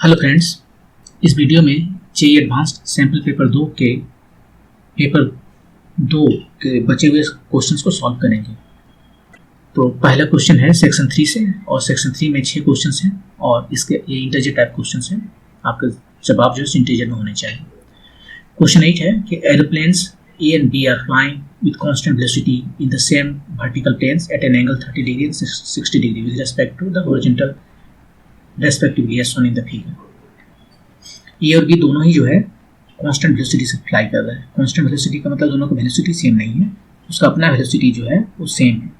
Hello friends, इस video में JEE advanced sample paper 2 के बचे हुए क्वेश्चंस को सॉल्व करेंगे। तो पहला क्वेश्चन है सेक्शन 3 से, और सेक्शन 3 में 6 क्वेश्चंस हैं और इसके ये इंटीजर टाइप क्वेश्चंस हैं। आपके जवाब जो है इंटीजर में होने चाहिए। क्वेश्चन 8 है कि aeroplanes A and B are flying with constant velocity in the same vertical planes at an angle 30 degree and 60 degree with respect to the horizontal respectively as shown in the figure। ए और B दोनों ही जो है constant velocity से fly कर रहा है। Constant velocity का मतलब दोनों का वेलोसिटी सेम नहीं है, उसका अपना वेलोसिटी जो है वो सेम है,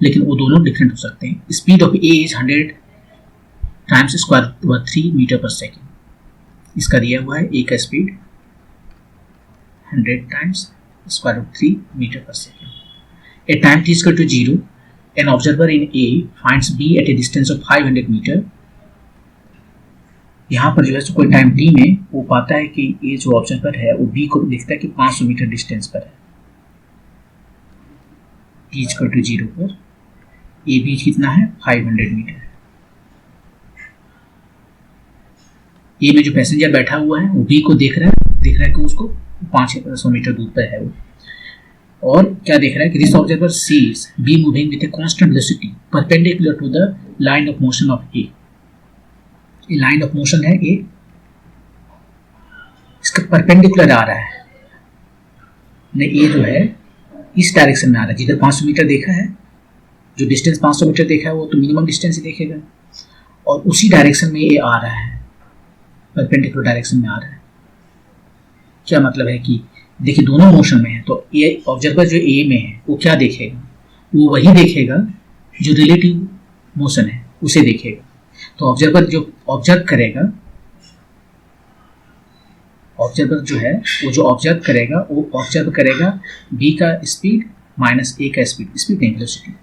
लेकिन वो दोनों डिफरेंट हो सकते हैं। Speed of A is 100 times square 3 metre पर सेकेंड। इसका दिया हुआ है ए का स्पीड 100 टाइम्स स्क्वायर 3 मीटर पर second. At time t is equal to 0 an observer in A finds B at a distance of 500 metre. यहाँ पर जो है कोई टाइम t में वो पाता है कि ये जो ऑब्जर्वर है वो B को देखता है कि 500 मीटर डिस्टेंस पर है। t is equal to 0 पर ए बी कितना है 500 मीटर। ए में जो पैसेंजर बैठा हुआ है वो बी को देख रहा है कि उसको 500 मीटर दूर पर है वो, और क्या देख रहा है कि this observer sees B moving with a constant velocity perpendicular to the line of motion of A. ये लाइन ऑफ मोशन है ए, इसका परपेंडिकुलर आ रहा है ने ए जो है इस डायरेक्शन में आ रहा है। जिधर 500 मीटर देखा है, जो डिस्टेंस 500 मीटर देखा है वो तो मिनिमम डिस्टेंस ही देखेगा, और उसी डायरेक्शन में ए आ रहा है, परपेंडिकुलर डायरेक्शन में आ रहा है। क्या मतलब है कि देखिए दोनों मोशन में है, तो ए ऑब्जर्वर जो ए में है वो क्या देखेगा, वो वही देखेगा जो रिलेटिव मोशन है उसे देखेगा। तो ऑब्जर्वर जो ऑब्जर्व करेगा, ऑब्जर्वर जो है वो जो ऑब्जर्व करेगा बी का स्पीड माइनस ए का स्पीड, स्पीड नहीं वेलोसिटी,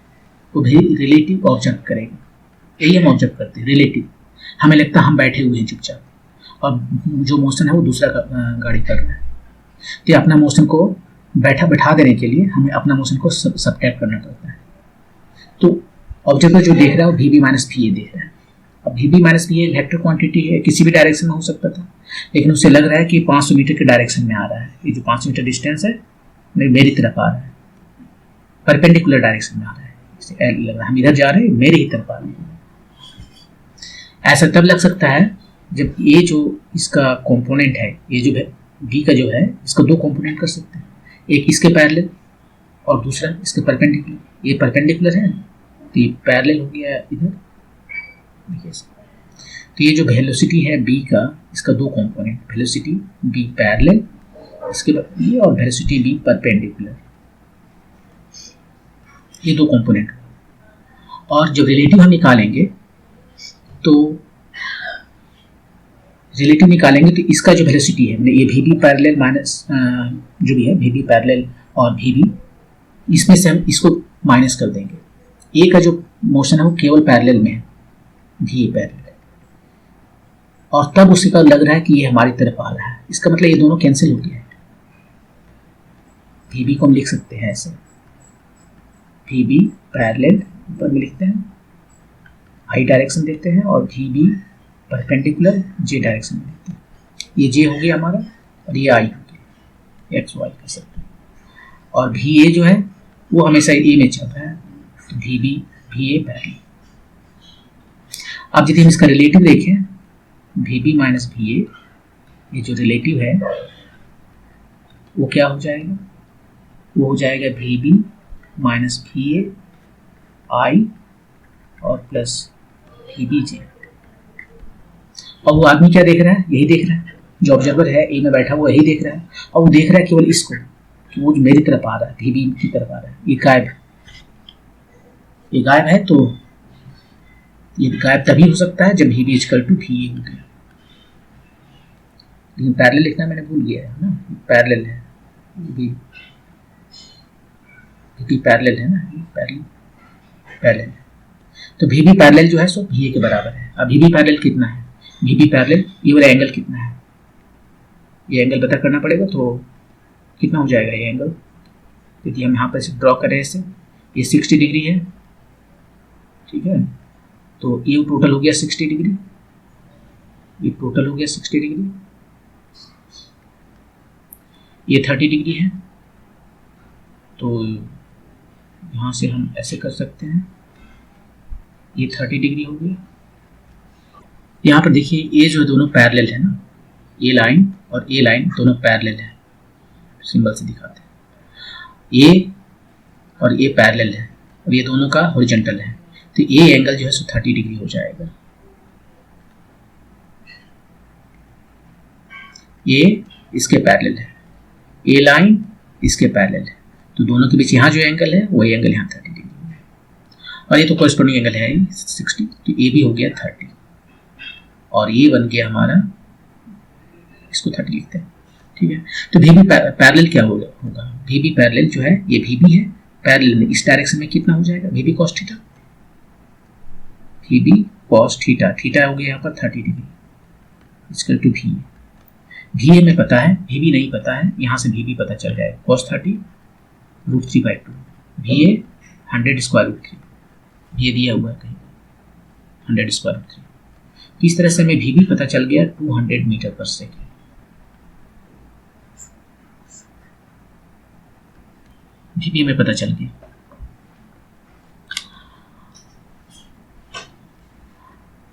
वो भी रिलेटिव ऑब्जर्व करेगा। यही हम ऑब्जर्व करते हैं रिलेटिव। हमें लगता है हम बैठे हुए हैं चुपचाप, और जो मोशन है वो दूसरा गाड़ी कर रहा है, तो अपना मोशन को बैठा देने के लिए हमें अपना मोशन को सबट्रैक्ट करना पड़ता है। तो ऑब्जर्वर जो देख रहा है वो V B minus V A देख रहा है। अब V B minus V A vector quantity है, किसी भी डायरेक्शन में हो सकता था, लेकिन उसे लग रहा है कि 500 मीटर के डायरेक्शन में आ रहा है। ये जो 500 मीटर डिस्टेंस है मेरी तरफ आ रहा है, परपेंडिकुलर डायरेक्शन में आ रहा है, लग रहा है हम इधर जा रहे हैं, मेरे ही तरफ आ रहे हैं। ऐसा तब लग सकता है जब ये जो इसका कंपोनेंट है, ये जो बी का जो है, इसका दो कंपोनेंट कर सकते हैं, एक इसके पैरेलल और दूसरा इसके परपेंडिकुलर। ये परपेंडिकुलर है तो ये पैरेलल हो गया इधर, देखिए। तो ये जो वेलोसिटी है बी का, इसका दो कंपोनेंट, वेलोसिटी बी पैरेलल इसके ये, और वेलोसिटी बी परपेंडिकुलर, ये दो कंपोनेंट। और जब रिलेटिव हम निकालेंगे तो तो इसका जो वेलोसिटी है, ये वी बी पैरेलल माइनस जो भी है वी बी पैरेलल और वी बी, इसमें से हम इसको माइनस कर देंगे। ए का जो मोशन है वो केवल पैरेलल में है, वी ए पैरेलल, और तब उसी का लग रहा है कि ये हमारी तरफ आ रहा है। इसका मतलब ये दोनों कैंसिल हो गया है। वी बी को हम लिख सकते हैं ऐसे, वी बी पैरेलल ऊपर में लिखते हैं, आई डायरेक्शन देते हैं, और V B perpendicular J direction में देते हैं। ये जे हो गया हमारा और ये आई हो गया, एक्स वाई कर सकते हैं। और वी ए जो है वो हमेशा ए में चल रहा है, तो V B V A parallel. अब यदि हम इसका रिलेटिव देखें, V B minus V A, ये जो रिलेटिव है वो क्या हो जाएगा, वो हो जाएगा V B minus V A I और प्लस वी बी जे। और वो आदमी क्या देख रहा है, यही देख रहा है, जो ऑब्जर्वर है ए में बैठा हुआ यही देख रहा है, और वो देख रहा है केवल इसको कि वो जो मेरी तरफ आ रहा है, वी बी की तरफ आ रहा है। ये गायब है, तो ये गायब तभी हो सकता है जब V B equal to V A हो गया। लेकिन पैरेलल लिखना मैंने भूल गया है ना, पैरेलल है, वी बी पैरेलल है ना, पैरेलल है, तो वी बी पैरेलल जो है सो वी ए के बराबर है। अब वी बी पैरेलल कितना है, वी बी पैरेलल ये वाला एंगल कितना है, ये एंगल पता करना पड़ेगा। तो कितना हो जाएगा ये एंगल, यदि हम यहाँ पर ड्रॉ करें इसे, ये 60 डिग्री है, ठीक है। तो ये टोटल हो गया 60 डिग्री, ये टोटल हो गया 60 डिग्री, ये 30 डिग्री है। तो यहाँ से हम ऐसे कर सकते हैं, ये 30 डिग्री हो गया। यहाँ पर देखिए ये जो दोनों पैरेलल है ना, ये लाइन और ये लाइन दोनों पैरेलल है, सिंबल से दिखाते हैं। ये और ये पैरेलल है और ये दोनों का हॉरिजॉन्टल है, तो ये एंगल जो है सो 30 डिग्री हो जाएगा। ये इसके पैरेलल है, ये लाइन इसके पैरेलल है, तो दोनों के बीच यहाँ जो एंगल है वही एंगल यहाँ 30 डिग्री है। और ये तो कॉरेस्पॉन्डिंग एंगल है 60, तो ये भी हो गया 30 और ये बन गया हमारा, इसको 30 लिखते हैं, ठीक है। तो वी बी पैरेलल क्या होगा, वी बी पैरेलल जो है ये वी बी है, पैरेलल में इस डायरेक्शन में कितना हो जाएगा, V B cos theta, V B cos theta, theta हो गया यहाँ पर 30 degree equal to V. V A में पता है, वी बी नहीं पता है, यहाँ से वी बी पता चल जाएगा, cos 30 √3/2, V A 100 square root 3, V A दिया हुआ है कहीं 100 स्क्वायर रूट 3। तो इस तरह से हमें वी बी पता चल गया 200 मीटर पर सेकेंड। वी बी हमें पता चल गया।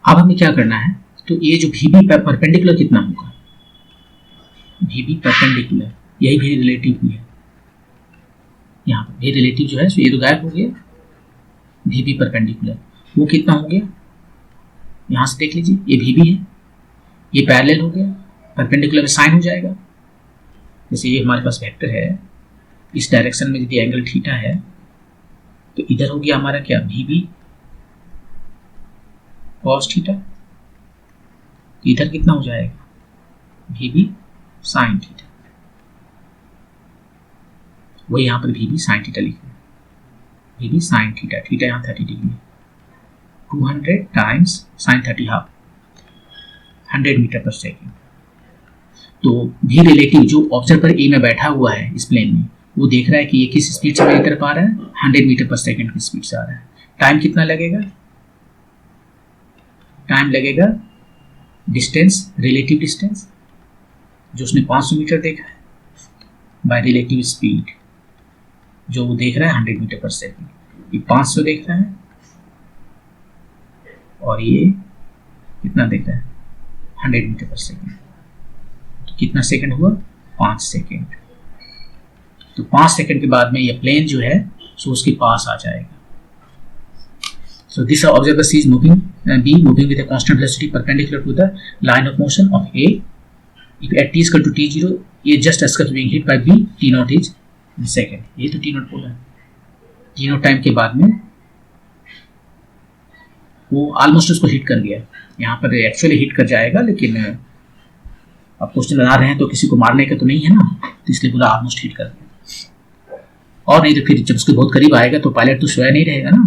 अब हमें क्या करना है, तो ये जो वी बी परपेंडिकुलर कितना होगा, वी बी परपेंडिकुलर, यही भी रिलेटिव भी है, यहाँ पर भी रिलेटिव जो है सो ये तो गायब हो गया, वी बी परपेंडिकुलर वो कितना हो गया, यहाँ से देख लीजिए ये वी बी है, ये पैरेलल हो गया, परपेंडिकुलर में साइन हो जाएगा। जैसे ये हमारे पास वेक्टर है, इस डायरेक्शन में यदि एंगल थीटा है तो इधर हो गया हमारा क्या, वी बी कॉस थीटा, इधर कितना हो जाएगा, वी बी साइन थीटा, वही यहाँ पर वी बी साइन थीटा लिखे, V B sine theta, theta यहाँ 30 डिग्री है, 200 टाइम्स साइन 30 हाफ, 100 मीटर पर सेकेंड। तो वी रिलेटिव जो ऑब्जर्वर ए में बैठा हुआ है इस प्लेन में, वो देख रहा है कि ये किस स्पीड से मेरी तरफ आ रहा है, 100 मीटर पर सेकेंड की स्पीड से आ रहा है। टाइम कितना लगेगा, टाइम लगेगा डिस्टेंस, रिलेटिव डिस्टेंस जो उसने 500 मीटर देखा है, बाय रिलेटिव स्पीड जो वो देख रहा है 100 मीटर पर सेकेंड, ये 500 देख रहा है और ये कितना देख रहा है 100 मीटर पर सेकेंड। तो कितना सेकंड हुआ, 5 सेकंड। तो 5 सेकंड के बाद में ये प्लेन जो है सो उसके पास आ जाएगा। So this observer is moving, B moving with a constant velocity perpendicular to the line of motion of A. If at t is equal to t0, A just escapes being hit by B, t0 is in second. ये तो t0 बोला है, t0 time के बाद में वो almost उसको hit कर गया। यहाँ पर एक्चुअली हिट कर जाएगा, लेकिन अब क्वेश्चन बना रहे हैं तो किसी को मारने का तो नहीं है ना, तो इसलिए बोला ऑलमोस्ट हिट कर गया। और नहीं तो फिर जब उसके बहुत करीब आएगा तो पायलट तो सोया नहीं रहेगा ना,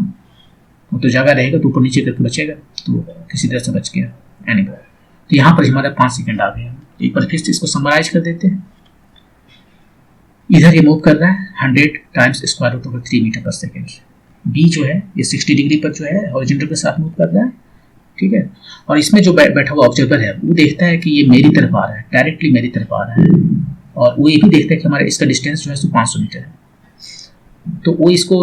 वो तो जगह रहेगा तो ऊपर नीचे करके बचेगा, तो किसी तरह से बच गया। एनीवे तो यहाँ पर हमारा 5 सेकंड आ गया। एक बार फिर से इसको समराइज कर देते हैं। इधर ये मूव कर रहा है 100 times square root over 3 metre पर सेकेंड। बी जो है ये 60 डिग्री पर जो है हॉरिजॉन्टल के साथ मूव कर रहा है, ठीक है। और इसमें जो बैठा हुआ ऑब्जर्वर है वो देखता है कि ये मेरी तरफ आ रहा है, डायरेक्टली मेरी तरफ आ रहा है, और वो ये भी देखता है कि हमारा इसका डिस्टेंस जो है 500 मीटर है। तो वो इसको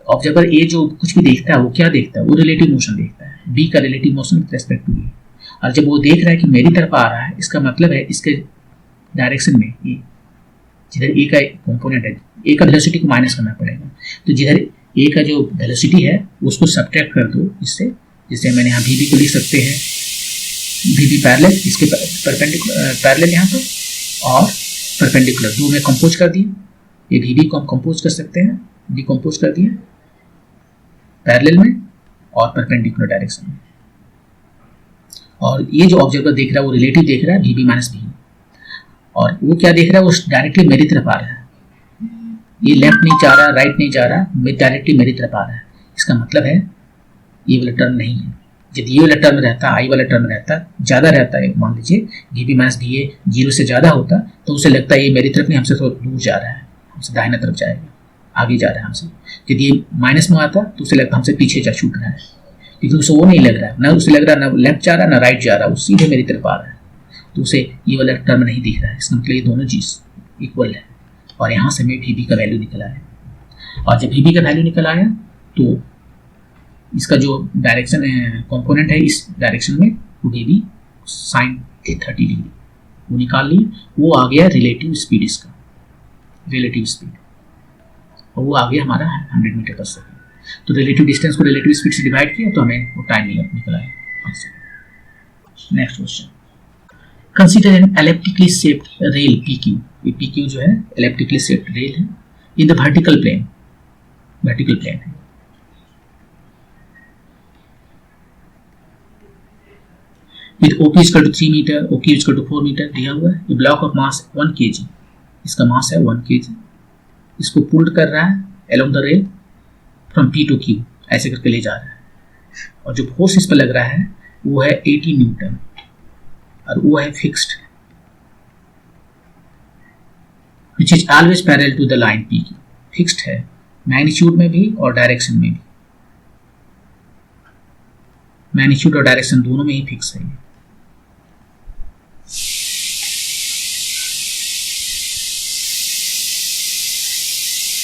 ऑब्जर्वर ए जो कुछ भी देखता है वो क्या देखता है, वो रिलेटिव मोशन देखता है, बी का relative motion with respect to B. और जब वो देख रहा है कि मेरी तरफ आ रहा है, इसका मतलब है इसके डायरेक्शन में ये जिधर ए का कंपोनेंट है, ए का वेलोसिटी को माइनस करना पड़ेगा। तो जिधर ए का जो वेलोसिटी है उसको सब्ट्रैक्ट कर दो इससे, जिससे मैंने यहाँ वी को लिख सकते हैं वी पैरेलल, इसके पैरेलल यहाँ पर और परपेंडिकुलर, दो में कंपोज कर दिए। ये वी को हम कंपोज कर सकते हैं, डिकम्पोज कर दिए पैरेलल में और परपेंडिकुलर डायरेक्शन में। और ये जो ऑब्जर्वर देख रहा है वो रिलेटिव देख रहा है वी माइनस वी, और वो क्या देख रहा है, वो डायरेक्टली मेरी तरफ आ रहा है। ये लेफ्ट नहीं जा रहा, राइट नहीं जा रहा, डायरेक्टली मेरी तरफ आ रहा है। इसका मतलब है ये वाला टर्म नहीं है। यदि ये वाला टर्म रहता, आई वाला टर्म रहता, ज़्यादा रहता है, मान लीजिए वी माइनस वी ए 0 से ज़्यादा होता, तो उसे लगता है ये मेरी तरफ नहीं, हमसे थोड़ा दूर जा रहा है, हमसे दाहिने तरफ जाएगा, आगे जा रहा है हमसे। यदि ये माइनस में आता तो उसे लगता है हमसे पीछे जा छूट रहा है। क्योंकि उसे वो नहीं लग रहा है, ना उसे लग रहा है ना लेफ्ट जा रहा है ना राइट जा रहा है, वो सीधे मेरी तरफ आ रहा है, तो उसे ये वाला टर्म नहीं दिख रहा है। इसका मतलब ये दोनों चीज़ इक्वल है। और यहाँ से हमें वी का वैल्यू निकल आया, और जब वी का वैल्यू निकल आया तो इसका जो डायरेक्शन कंपोनेंट है इस डायरेक्शन में वो भी साइन 30 डिग्री वो निकाल ली, वो आ गया रिलेटिव स्पीड, इसका रिलेटिव स्पीड, और वो आ गया हमारा 100 मीटर पर सेकेंड। तो रिलेटिव डिस्टेंस को रिलेटिव स्पीड से डिवाइड किया तो हमें वो टाइम निकल आया। Next question, consider an elliptically shaped rail PQ। ये PQ जो है एलिप्टिकली शेप्ड रेल है इन द वर्टिकल प्लेन है। With OP equal to 3 metre, OQ equal to 4 metre दिया हुआ है। ये ब्लॉक ऑफ मास 1 kg, इसका मास है 1 kg, इसको पुल्ड कर रहा है along the rail from P to Q, ऐसे करके ले जा रहा है, और जो फोर्स इस पर लग रहा है वो है 80 न्यूटन, और वो है fixed, which is always parallel to the line PQ। Fixed है मैग्नीट्यूड में भी और डायरेक्शन में भी, मैग्नीट्यूड और डायरेक्शन दोनों में ही फिक्स है।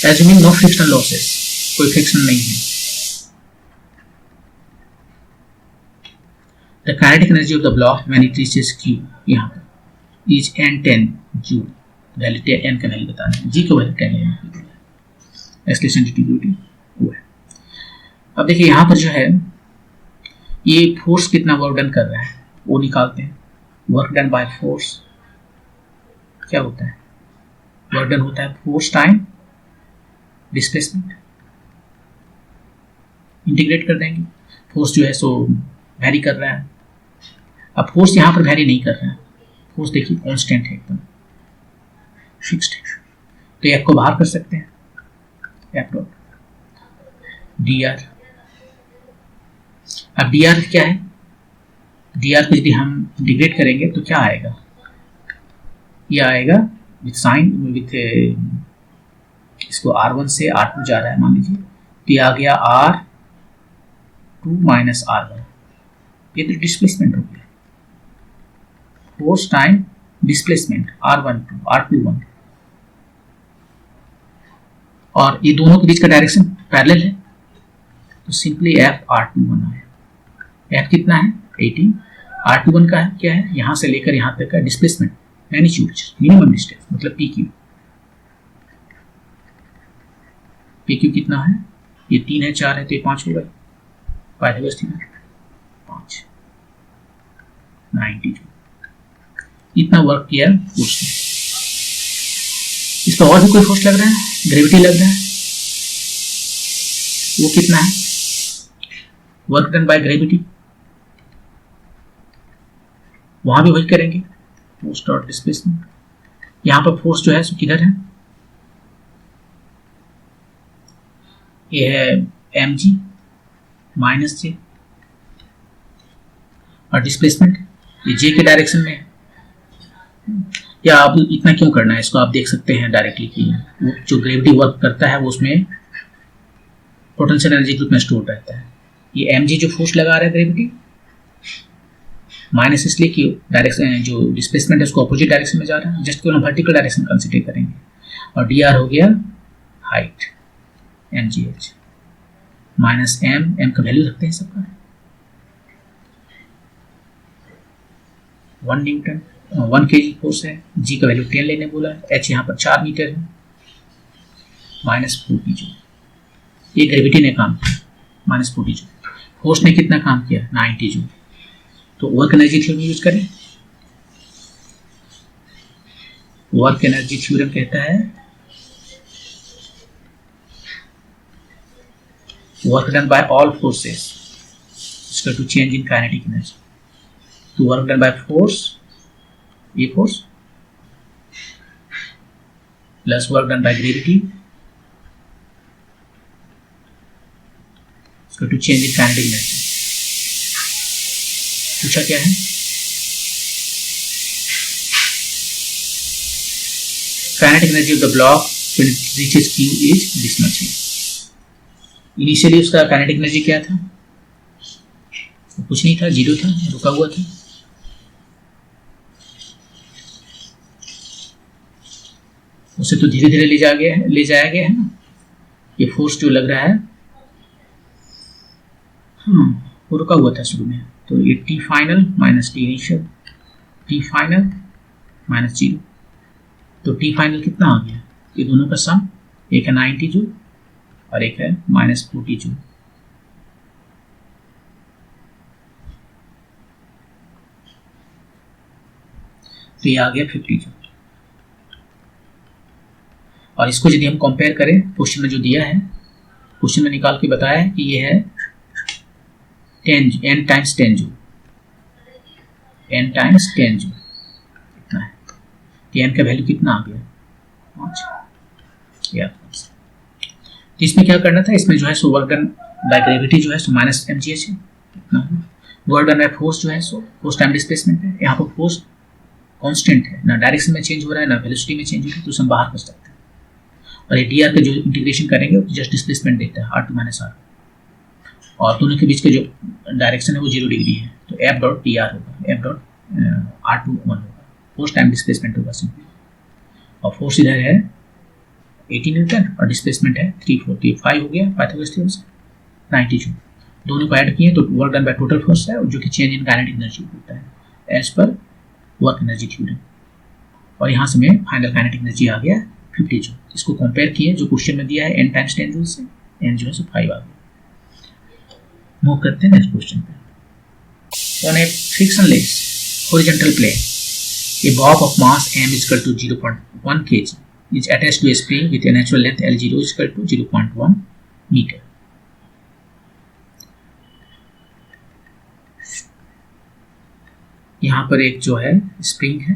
Assuming no frictional losses, कोई फ्रिक्शन नहीं है। The kinetic energy of the block when it reaches Q यहाँ पर is N10 joule, value n का वैल्यू बताना है, g का वैल्यू 10 है, एक्सेलरेशन डिस्ट्रीब्यूटिव वो है। अब देखिए यहाँ पर जो है ये फोर्स कितना वर्क डन कर रहा है वो निकालते हैं। वर्क डन बाय फोर्स क्या होता है, वर्क डन होता है फोर्स टाइम डिस्प्लेसमेंट, इंटीग्रेट कर देंगे। फोर्स जो है सो वेरी कर रहा है, अब फोर्स यहाँ पर वेरी नहीं कर रहा है, फोर्स देखिए कांस्टेंट है, एकदम फिक्स्ड है, तो एफ को बाहर कर सकते हैं, एफ डॉट डी आर। अब डी आर क्या है, डी आर को यदि हम इंटीग्रेट करेंगे तो क्या आएगा, ये आएगा विथ साइन, विथ इसको R1 से R2 जा रहा है मान लीजिए, तो ये आ गया R2 माइनस R1, ये तो डिस्प्लेसमेंट हो गया, force time displacement R12 R21, और ये दोनों के बीच का डायरेक्शन पैरेलल है, तो सिंपली F R21 आया। F कितना है 18, R21 का है क्या है, यहाँ से लेकर यहाँ तक का डिस्प्लेसमेंट मैग्नीट्यूड मिनिमम डिस्टेंस मतलब PQ। PQ कितना है, ये 3 है 4 है तो ये 5 हो गए, पाइथागोरस थ्योरम 5 90 जूल। इतना वर्क किया फोर्स ने। इस पर और भी कोई फोर्स लग रहा है, ग्रेविटी लग रहा है, वो कितना है, वर्क डन बाय ग्रेविटी, वहां भी वही करेंगे, फोर्स डॉट डिस्प्लेसमेंट। यहां पर फोर्स जो है सो किधर है, ये है mg माइनस जे, और डिस्प्लेसमेंट ये जे के डायरेक्शन में है। या आप इतना क्यों करना है, इसको आप देख सकते हैं डायरेक्टली कि वो जो ग्रेविटी वर्क करता है वो उसमें पोटेंशियल एनर्जी के रूप में स्टोर रहता है। ये mg जो फोर्स लगा रहा है ग्रेविटी माइनस इसलिए कि डायरेक्शन जो डिस्प्लेसमेंट है उसको अपोजिट डायरेक्शन में जा रहा है, जस्ट केवल हम वर्टिकल डायरेक्शन कंसीडर करेंगे, और डी आर हो गया हाइट mgh माइनस m का वैल्यू रखते हैं सबका 1 न्यूटन 1 kg फोर्स है, g का वैल्यू 10 लेने बोला है, h यहाँ पर 4 मीटर है, माइनस 40 जूल। ये ग्रेविटी ने काम किया माइनस 40 जूल, फोर्स ने कितना काम किया 90 जूल। तो वर्क एनर्जी थ्योरम यूज करें, वर्क एनर्जी थ्योरम कहता है work done by all forces is equal to change in kinetic energy। तो work done by force, ये force plus work done by gravity is equal to change in kinetic energy। पूछा क्या है, kinetic energy of the block when it reaches Q is this much। Initially उसका kinetic energy क्या था कुछ नहीं था, जीरो था, रुका हुआ था। उसे तो धीरे धीरे ले जाया गया है ना। ये फोर्स जो लग रहा है वो रुका हुआ था शुरू में। तो ये T final minus T initial, T final minus zero. तो टी फाइनल कितना आ गया? ये दोनों का सम, एक है 90 जूल और एक है माइनस 40 जूल। तो ये आ गया 50 जूल। और इसको यदि हम कंपेयर करें, क्वेश्चन में जो दिया है, क्वेश्चन में निकाल के बताया है कि ये है 10 n times 10 joule, n times 10 joule कितना है? तो n का वैल्यू कितना आ गया? 5 या 5। तो इसमें क्या करना था? इसमें जो है so work done by gravity जो है सो माइनस mgh है, कितना है? वर्क डन बाय फोर्स जो है सो फोर्स टाइम डिस्प्लेसमेंट है। यहाँ पर फोर्स कांस्टेंट है, ना डायरेक्शन में चेंज हो रहा है ना वेलोसिटी में चेंज हो रहा है, तो हम बाहर कर सकते हैं। और ये dr का जो इंटीग्रेशन करेंगे वो जस्ट डिस्प्लेसमेंट देता है r2 माइनस r, और दोनों के बीच का जो डायरेक्शन है वो 0 डिग्री है। तो f डॉट dr होगा, f डॉट r2 1 होगा, फोर्स टाइम डिस्प्लेसमेंट होगा सिंपली। और फोर्स इधर है 80 न्यूटन और डिस्प्लेसमेंट है 345 हो गया पाइथागोरस थ्योरम से 90 जूल। दोनों को ऐड किए तो work done by total force है, जो कि चेंज इन काइनेटिक एनर्जी होता है as per work energy theorem. और यहाँ से में फाइनल काइनेटिक एनर्जी आ गया 50 जूल। इसको कंपेयर किए जो क्वेश्चन में दिया है n टाइम्स 10 जूल से, n जो है सो 5 आ गया। मूव करते हैं नेक्स्ट क्वेश्चन पे। On a frictionless horizontal plane, a bob of mass m is equal to 0.1 kg is attached to a spring with a natural length L0 is equal to 0.1 meter. यहाँ पर एक जो है spring है,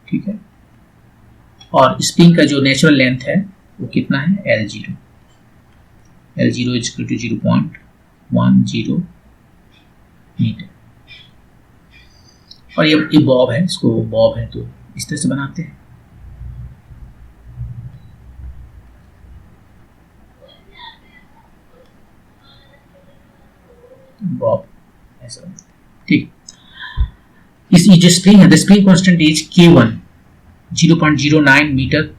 ठीक है, और स्प्रिंग का जो नेचुरल लेंथ है वो कितना है? L0 is equal to 0.10 metre. और ये बॉब है, इसको बॉब है तो इस तरह से बनाते हैं। बॉब ऐसा, ठीक। इस जो स्प्रिंग है, the spring constant is K1 0.09 metre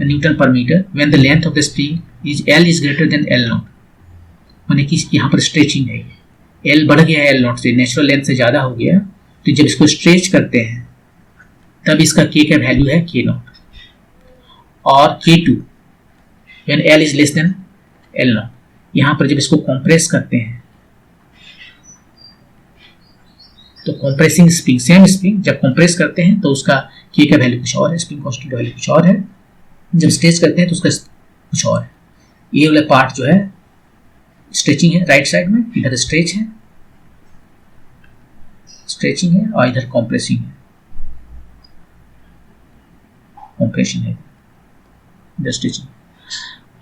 newton per metre when the length of the spring is L is greater than L0। माने कि यहाँ पर स्ट्रेचिंग है, L बढ़ गया है L0 से, नेचुरल लेंथ से ज़्यादा हो गया। तो जब इसको स्ट्रेच करते हैं तब इसका K का वैल्यू है K0 और K2 when L is less than L0। यहाँ पर जब इसको कंप्रेस करते हैं तो कंप्रेसिंग स्प्रिंग, सेम स्प्रिंग जब कंप्रेस करते हैं तो उसका K का वैल्यू कुछ और है, स्प्रिंग कांस्टेंट का वैल्यू कुछ और है। जब स्ट्रेच करते हैं तो उसका कुछ और है। ये वाला पार्ट जो है स्ट्रेचिंग है राइट साइड में, इधर स्ट्रेच है, स्ट्रेचिंग है, और इधर कंप्रेसिंग है, कंप्रेशन है, इधर स्ट्रेचिंग।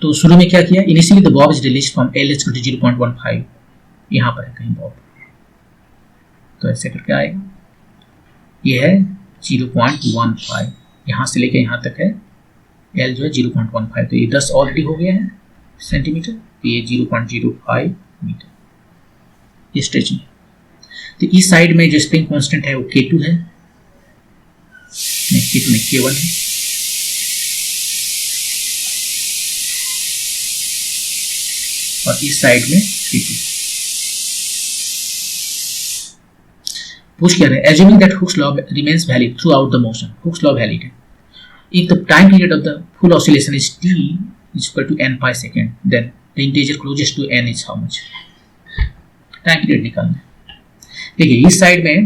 तो शुरू में क्या किया? Initially the bob is release from L is equal to 0.15। यहाँ पर है कहीं बॉब, तो ऐसे करके आएगा। ये है 0.15, यहाँ से लेकर यहाँ तक है L जो है 0.15। तो ये 10 ऑलरेडी हो गया है सेंटीमीटर, तो ये 0.05 मीटर, ये स्ट्रेचिंग है। तो इस साइड में जो स्प्रिंग कांस्टेंट है वो K2 है, K2 में K1 है, और इस साइड में K2। पूछ क्या है? Assuming that Hooke's law remains valid throughout the motion, Hooke's law valid है। If the time period of the full oscillation is t is equal to n pi second, then the integer closest to n is how much? Time period निकालना है। देखिए इस side में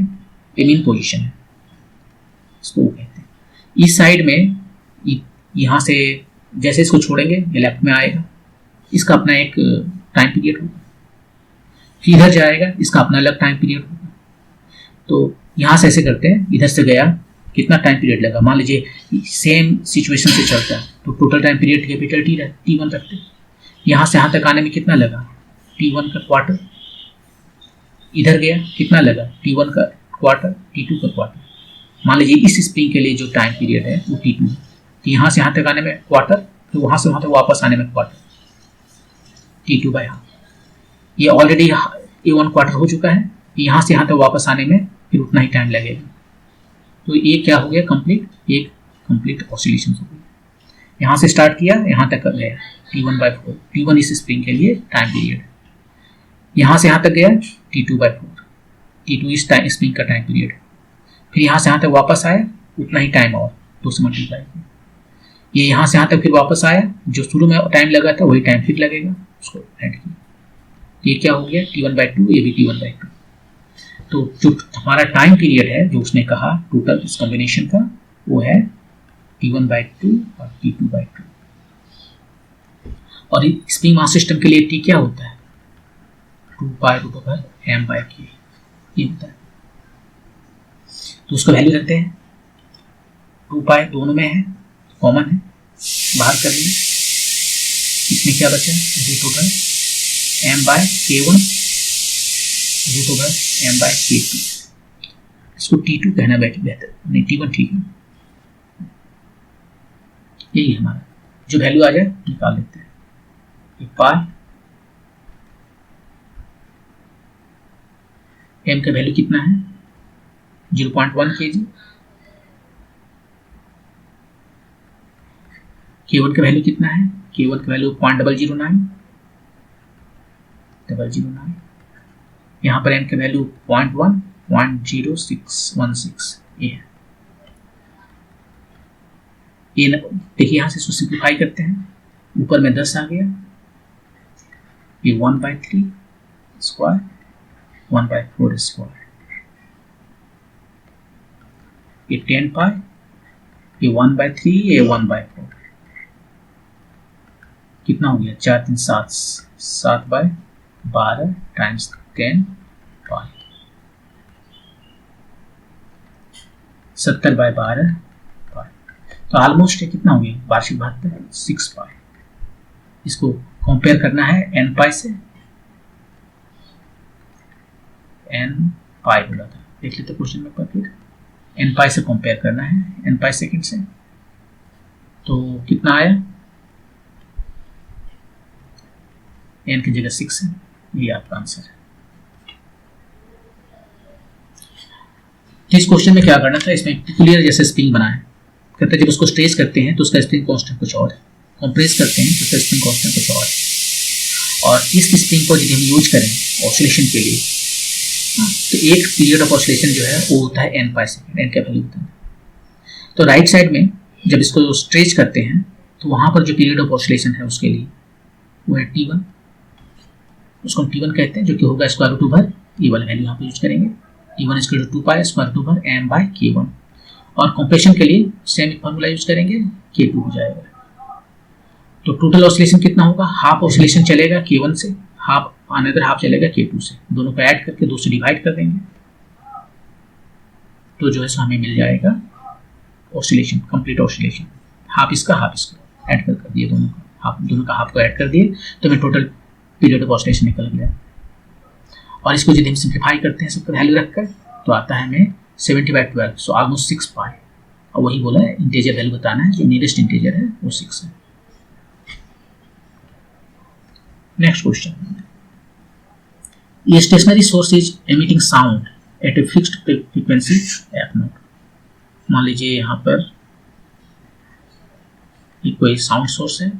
mean position है, इसको कहते हैं। इस साइड में यहाँ से जैसे इसको छोड़ेंगे ये लेफ्ट में आएगा, इसका अपना एक टाइम पीरियड होगा, फिर इधर जाएगा, इसका अपना अलग टाइम पीरियड होगा। तो यहाँ से ऐसे करते हैं, इधर से गया, कितना टाइम पीरियड लगा? मान लीजिए सेम सिचुएशन से चलता है तो total time period capital T1 रखते हैं। यहाँ से यहाँ तक आने में कितना लगा? T1 का क्वार्टर। इधर गया, कितना लगा? T1 का क्वार्टर, T2 का क्वार्टर। मान लीजिए इस स्प्रिंग के लिए जो टाइम पीरियड है वो T2 है, तो यहाँ से यहाँ तक आने में क्वार्टर, फिर वहाँ से वहाँ तक वापस आने में क्वार्टर। T2 by half. ये ऑलरेडी A1 क्वार्टर हो चुका है, यहाँ से यहाँ तक वापस आने में फिर उतना ही टाइम लगेगा। तो ये क्या हो गया, कंप्लीट, एक कंप्लीट ऑसिलेशन हो गई। यहाँ से स्टार्ट किया, यहाँ तक गया T1 बाई 4। T1 इस स्प्रिंग के लिए टाइम पीरियड, यहाँ से यहाँ तक गया T2 बाई 4। T2 इस टाइम स्प्रिंग का टाइम पीरियड, फिर यहाँ से यहाँ तक वापस आया उतना ही टाइम और 2 से मल्टीप्लाई किया। ये यहाँ से यहाँ तक फिर वापस आया, जो शुरू में टाइम लगा था वही टाइम फिर लगेगा, उसको ऐड किया। ये क्या हो गया T1 बाई 2, ये भी T1 बाई 2। तो जो हमारा टाइम पीरियड है जो उसने कहा टोटल इस कॉम्बिनेशन का, वो है T1 बाई 2 और T2 बाई 2। और स्प्रिंग मास सिस्टम के लिए T क्या होता है, 2 pi root over m by k, ये होता है। तो उसको वैल्यू रखते हैं, 2 पाई दोनों में है, कॉमन है, बाहर कर लेंगे। इसमें क्या बचा, root over m by k1 root over m by k2। इसको T2 कहना बेहतर, नहीं T1 ठीक है। यही हमारा जो वैल्यू आ जाए निकाल लेते हैं। ये पाई m का वैल्यू कितना है, 0.1 kg। K1 का वैल्यू कितना है, K1 का वैल्यू 0.009। यहाँ पर m का वैल्यू 0.0616, ये है। ये देखिए यहाँ से इसको सिंप्लीफाई करते हैं, ऊपर में 10 आ गया, ये 1/3 स्क्वायर 1/4 स्क्वायर, ये 10 पाई, ये 1/3, ये 1/4, कितना हो गया 4 3 7 7/12 टाइम्स 10 पाई, 70/12 पाई। तो ऑलमोस्ट ये कितना हो गया, वार्षिक 72, 6 पाई। इसको कंपेयर करना है n पाई से, n पाई बोला था, देख लेते क्वेश्चन में पर, फिर n पाई से कंपेयर करना है, n पाई सेकंड से। तो कितना आया, n की जगह 6 है, ये आपका आंसर है। इस क्वेश्चन में क्या करना था, इसमें क्लियर जैसे स्प्रिंग बनाए, कहते हैं जब उसको स्ट्रेच करते हैं तो उसका स्प्रिंग कांस्टेंट कुछ और है, कंप्रेस करते हैं तो उसका स्प्रिंग कांस्टेंट कुछ और है। और इस स्प्रिंग को यदि हम यूज करें ऑसिलेशन के लिए, तो एक पीरियड ऑफ ऑसिलेशन जो है वो होता है n पाई सेकेंड, n का वैल्यू होता है। तो राइट साइड में जब इसको स्ट्रेच करते हैं तो वहां पर जो पीरियड ऑफ ऑसिलेशन है उसके लिए वो है T1, उसको हम T1 कहते हैं, जो कि होगा स्क्वायर रूट ओवर, ये वाला वैल्यू यहाँ पे यूज करेंगे, T1 equal to 2 pi square root over m by k1। और कंप्रेशन के लिए सेम फॉर्मूला यूज करेंगे, k2 हो जाएगा। तो टोटल ऑसिलेशन कितना होगा, हाफ ऑसिलेशन चलेगा K1 से, हाफ अनदर हाफ चलेगा K2 से, दोनों को ऐड करके 2 से डिवाइड कर देंगे, तो जो है सो हमें मिल जाएगा ऑसिलेशन, कंप्लीट ऑसिलेशन। हाफ इसका ऐड कर दिए, दोनों का हाफ को ऐड कर दिए, तो हमें टोटल पीरियड ऑफ ऑसिलेशन निकल गया। और इसको यदि हम सिंप्लीफाई करते हैं सबका वैल्यू रखकर, तो आता है हमें 70/12, सो ऑलमोस्ट 6 पाई। और वही बोला है इंटीजर वैल्यू बताना है, जो नियरेस्ट इंटीजर है वो 6 है। नेक्स्ट क्वेश्चन, ये stationary source is emitting sound at a fixed frequency f0। मान लीजिए यहाँ पर ये कोई साउंड सोर्स है,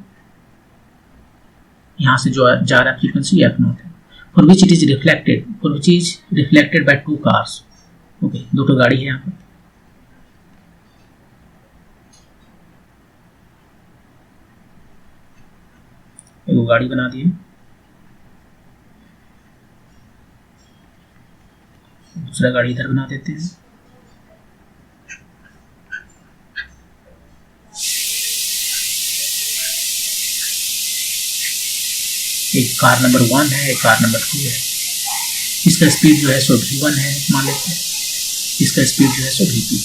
यहाँ से जो जा रहा फ्रीक्वेंसी f0 है, for which it is reflected by 2 cars. Okay, 2 गाड़ी है यहाँ पर, एक गाड़ी बना दिए, दूसरा गाड़ी इधर बना देते हैं। एक कार नंबर 1 है, एक कार नंबर 2 है। इसका स्पीड जो है सो v1 है मान लेते हैं, इसका स्पीड जो है सो v2।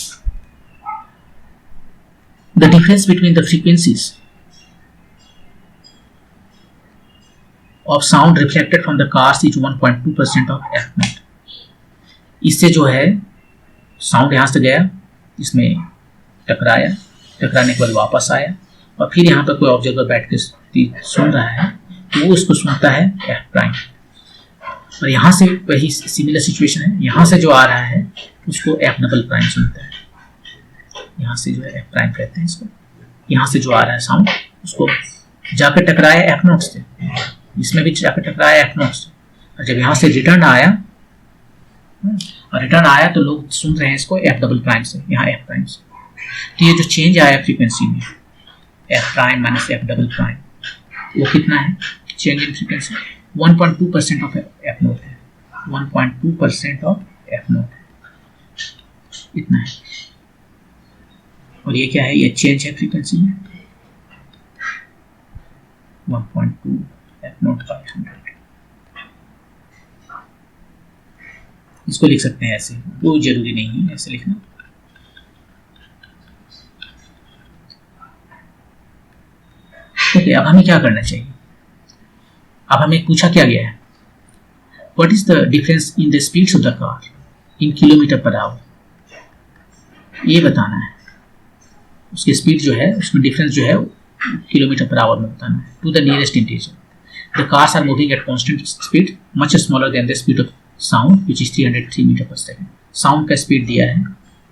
The difference between the frequencies of sound reflected from the cars is 1.2% of f0। इससे जो है साउंड यहाँ से गया, इसमें टकराया, टकराने के बाद वापस आया, और फिर यहाँ पर कोई ऑब्जर्वर बैठ के सुन रहा है, तो वो इसको सुनता है एफ प्राइम। और यहाँ से वही सिमिलर सिचुएशन है, यहाँ से जो आ रहा है उसको एफ डबल प्राइम सुनता है। यहाँ से जो है एफ प्राइम कहते हैं इसको, यहाँ से जो आ रहा है साउंड उसको जाकर टकराया एफ नोट से, इसमें भी जाकर टकराया एफ नोट से, और जब यहाँ से रिटर्न आया तो लोग सुन रहे हैं इसको एफ डबल प्राइम से, यहाँ एफ प्राइम से। तो ये जो चेंज आया फ्रीक्वेंसी में F prime minus F double prime, वो कितना है change in frequency? 1.2% of F note है, 1.2% ऑफ एफ नोट है, इतना है। और ये क्या है? ये चेंज है फ्रीक्वेंसी में 1.2 एफ नोट बाय 100। इसको लिख सकते हैं ऐसे, वो जरूरी नहीं है ऐसे लिखना। ओके, अब हमें क्या करना चाहिए? अब हमें पूछा क्या गया है, what is the difference in the speeds of the car in kilometre per hour, ये बताना है। उसकी स्पीड जो है उसमें डिफरेंस जो है किलोमीटर पर आवर में बताना है। To the nearest integer the cars are moving at constant speed much smaller than the speed of sound which is 303 metre पर सेकेंड। साउंड का स्पीड दिया है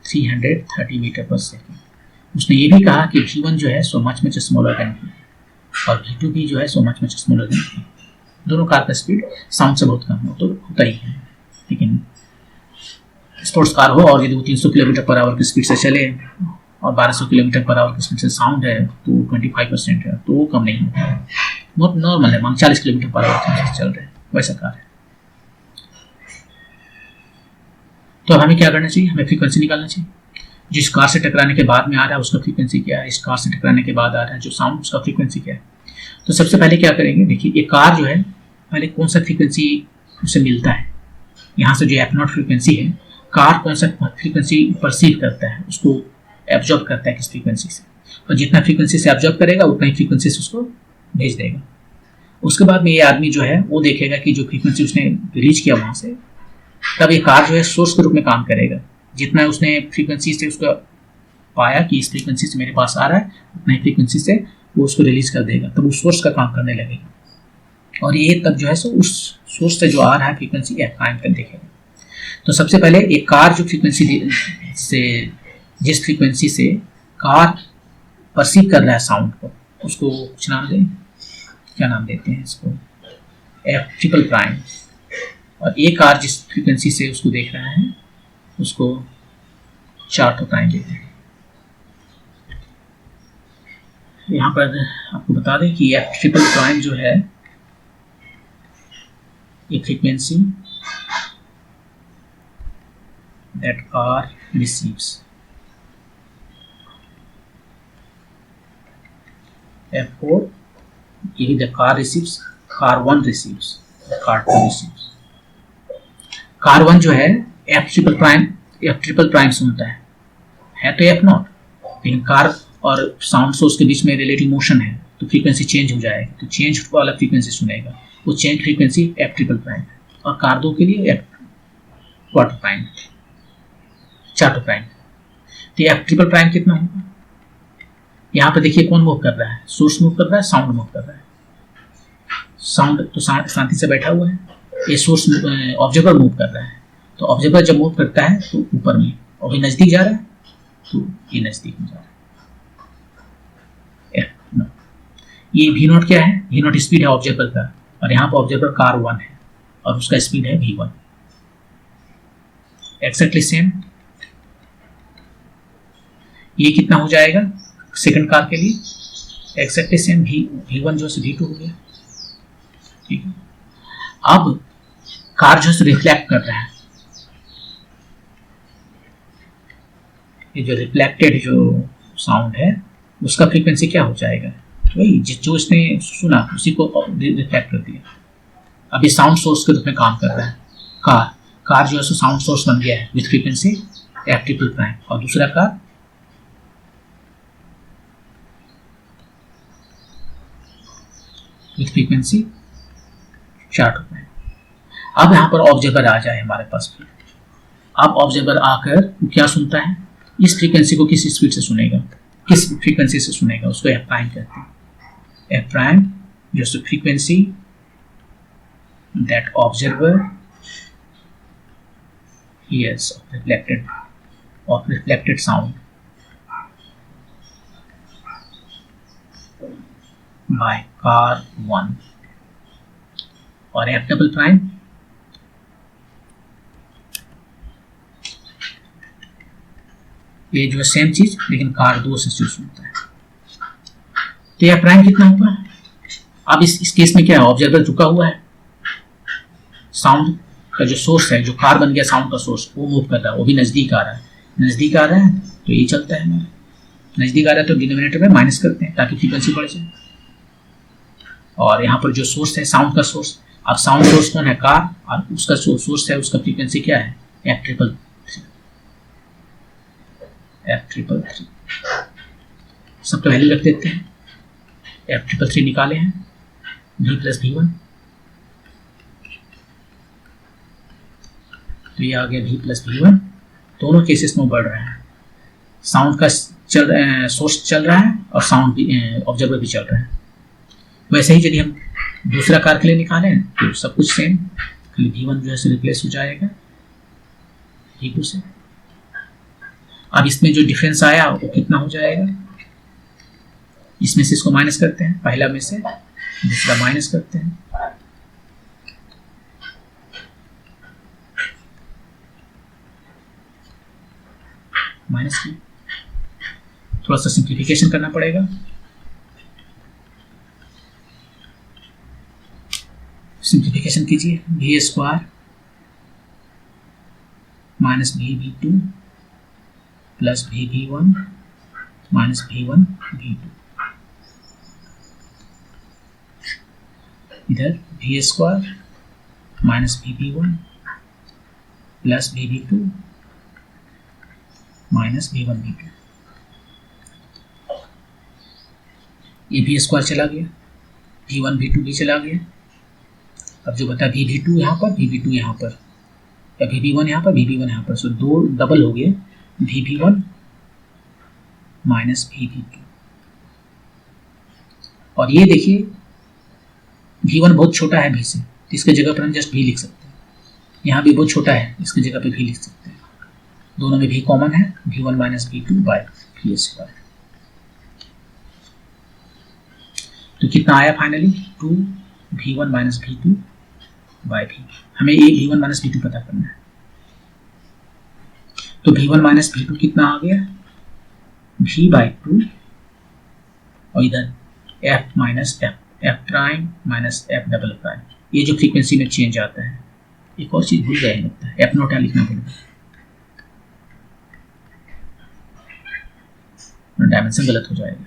330 मीटर पर सेकेंड। उसने ये भी कहा कि v1 जो है so much smaller then v और v2 भी जो है so much smaller then v। दोनों कार का स्पीड साउंड से बहुत कम हो तो होता ही है, लेकिन स्पोर्ट्स कार हो और यदि वो 300 किलोमीटर पर आवर की स्पीड से चले और 1200 किलोमीटर पर आवर की स्पीड से साउंड है तो 25% है, तो वो कम नहीं होता है, बहुत नॉर्मल है। 40 किलोमीटर पर आवर से चल रहे हैं वैसा कार है। तो अब हमें क्या करना चाहिए? हमें फ्रीक्वेंसी निकालना चाहिए। जिस कार से टकराने के बाद में आ रहा है उसका फ्रीक्वेंसी क्या है, इस कार से टकराने के बाद आ रहा है जो साउंड उसका फ्रीक्वेंसी क्या है। तो सबसे पहले क्या करेंगे, देखिए ये कार जो है पहले कौन सा फ्रीक्वेंसी उसे मिलता है। यहाँ से जो एफ नॉट फ्रीक्वेंसी है, कार कौन सा फ्रीक्वेंसी परसीव करता है, उसको एब्जॉर्ब करता है किस फ्रीक्वेंसी से, और जितना फ्रीक्वेंसी से एब्जॉर्ब करेगा उतना ही फ्रीक्वेंसी से उसको भेज देगा। उसके बाद में ये आदमी जो है वो देखेगा कि जो फ्रीक्वेंसी उसने रीच किया वहाँ से, तब ये कार जो है सोर्स के रूप में काम करेगा। जितना उसने फ्रीक्वेंसी से उसको पाया कि इस फ्रीक्वेंसी से मेरे पास आ रहा है, उतना ही फ्रीक्वेंसी से वो उसको रिलीज कर देगा, तब वो सोर्स का काम करने लगेगा। और ये तब जो है सो उस सोर्स से जो आ रहा है फ्रीक्वेंसी एफ प्राइम तक देखेगा। तो सबसे पहले एक कार जो फ्रीक्वेंसी से, जिस फ्रीक्वेंसी से कार परसीव कर रहा है साउंड को, उसको कुछ नाम दें, क्या नाम देते हैं इसको, एफ ट्रिपल प्राइम। और एक कार जिस फ्रीक्वेंसी से उसको देख रहा है उसको 4 प्राइम देते हैं। यहाँ पर आपको बता दें कि एफ ट्रिपल प्राइम जो है ये frequency that car receives, F4 यही the car receives, car 1 receives, car 2 receives. Car 1 जो है एफ ट्रिपल प्राइम सुनता है तो एफ नॉट, लेकिन कार और साउंड सोर्स के बीच में रिलेटिव मोशन है तो फ्रीक्वेंसी चेंज हो जाएगी, तो चेंज वाला फ्रीक्वेंसी सुनेगा, वो change frequency F triple prime है। और कार 2 के लिए एफ क्वार्टर प्राइम, 4 प्राइम। तो एफ ट्रिपल प्राइम कितना होगा? यहाँ पर देखिए कौन मूव कर रहा है, सोर्स मूव कर रहा है, साउंड मूव कर रहा है। साउंड तो शांति से बैठा हुआ है, ये सोर्स ऑब्जर्वर मूव कर रहा है। तो ऑब्जर्वर जब मूव करता है तो ऊपर में, और भी नजदीक जा रहा है तो ये नजदीक में जा रहा है। ये वी नॉट क्या है? वी नॉट स्पीड है ऑब्जर्वर का, और यहाँ पर ऑब्जर्वर कार 1 है और उसका स्पीड है v1। Exactly same. ये कितना हो जाएगा सेकंड कार के लिए? एक्जैक्टली सेम, v1 जो है v2 हो गया। ठीक है, अब कार जो है रिफ्लेक्ट कर रहा है, ये जो रिफ्लेक्टेड जो साउंड है उसका फ्रीक्वेंसी क्या हो जाएगा? वही जो इसने सुना उसी को रिफ्लेक्ट कर दिया। अब ये साउंड सोर्स के रूप में काम कर रहा है। कार जो है साउंड सोर्स बन गया है with frequency F triple prime, और दूसरा कार विथ फ्रीक्वेंसी 4 प्राइम। अब यहाँ पर ऑब्जर्वर आ जाए हमारे पास। अब ऑब्जर्वर आकर क्या सुनता है? इस फ्रीक्वेंसी को किस स्पीड से सुनेगा, किस फ्रीक्वेंसी से सुनेगा, उसको एफ प्राइम कहते हैं। F prime just the frequency that observer hears of reflected sound by car 1 और f डबल प्राइम ये जो है सेम चीज लेकिन कार 2 से सुनता है। तो यह प्राइम कितना होगा? अब इस केस में क्या है, ऑब्जर्वर झुका हुआ है, साउंड का जो सोर्स है, जो कार बन गया साउंड का सोर्स, वो मूव कर रहा है, वो भी नजदीक आ रहा है। नजदीक आ रहा है तो ये चलता है हमारा, नजदीक आ रहा है तो डिनोमिनेटर में माइनस करते हैं ताकि फ्रीक्वेंसी बढ़ जाए। और यहाँ पर जो सोर्स है साउंड का सोर्स, अब साउंड सोर्स कौन है? कार, और उसका सोर्स है, उसका फ्रीक्वेंसी क्या है? F triple three. सबका वैल्यू रख देते हैं। एफ ट्रिपल थ्री निकाले हैं, v प्लस वी वन, तो ये आ गया v प्लस वी वन। दोनों केसेस में बढ़ रहा है, साउंड का सोर्स चल रहा है और साउंड भी, ऑब्जर्वर भी चल रहा है। वैसे ही यदि हम दूसरा कार के लिए निकालें तो सब कुछ सेम, खाली v1 जो है रिप्लेस हो जाएगा v2 से। अब इसमें जो डिफरेंस आया वो कितना हो जाएगा? इसमें से इसको माइनस करते हैं, पहला में से दूसरा माइनस करते हैं, माइनस की थोड़ा सा सिंप्लीफिकेशन करना पड़ेगा। सिंप्लीफिकेशन कीजिए, V square minus V two plus V one minus V one V two, इधर V square minus V one plus V two minus V one V two. ये वी स्क्वायर चला गया, वी वन वी टू भी चला गया। अब जो बता वी टू यहाँ पर, वी टू यहाँ पर, या वी वन यहाँ पर, वी वन यहाँ पर, सो दो डबल हो गए, V one minus V two. और ये देखिए वी वन बहुत छोटा है v से, तो इसके जगह पर हम जस्ट v लिख सकते हैं। यहाँ भी बहुत छोटा है, इसकी जगह पे v लिख सकते हैं। दोनों में v कॉमन है, V one minus V two by V square. तो कितना आया finally? 2 V one minus V two by V. हमें ये V one minus V two पता करना है। तो V one minus V two कितना आ गया? v बाई टू, और इधर f minus F prime minus F double prime. ये जो फ्रीक्वेंसी में चेंज आता है, एक और चीज भूल गए लगता है, एफ नोट लिखना पड़ेगा, डायमेंशन गलत हो जाएगा।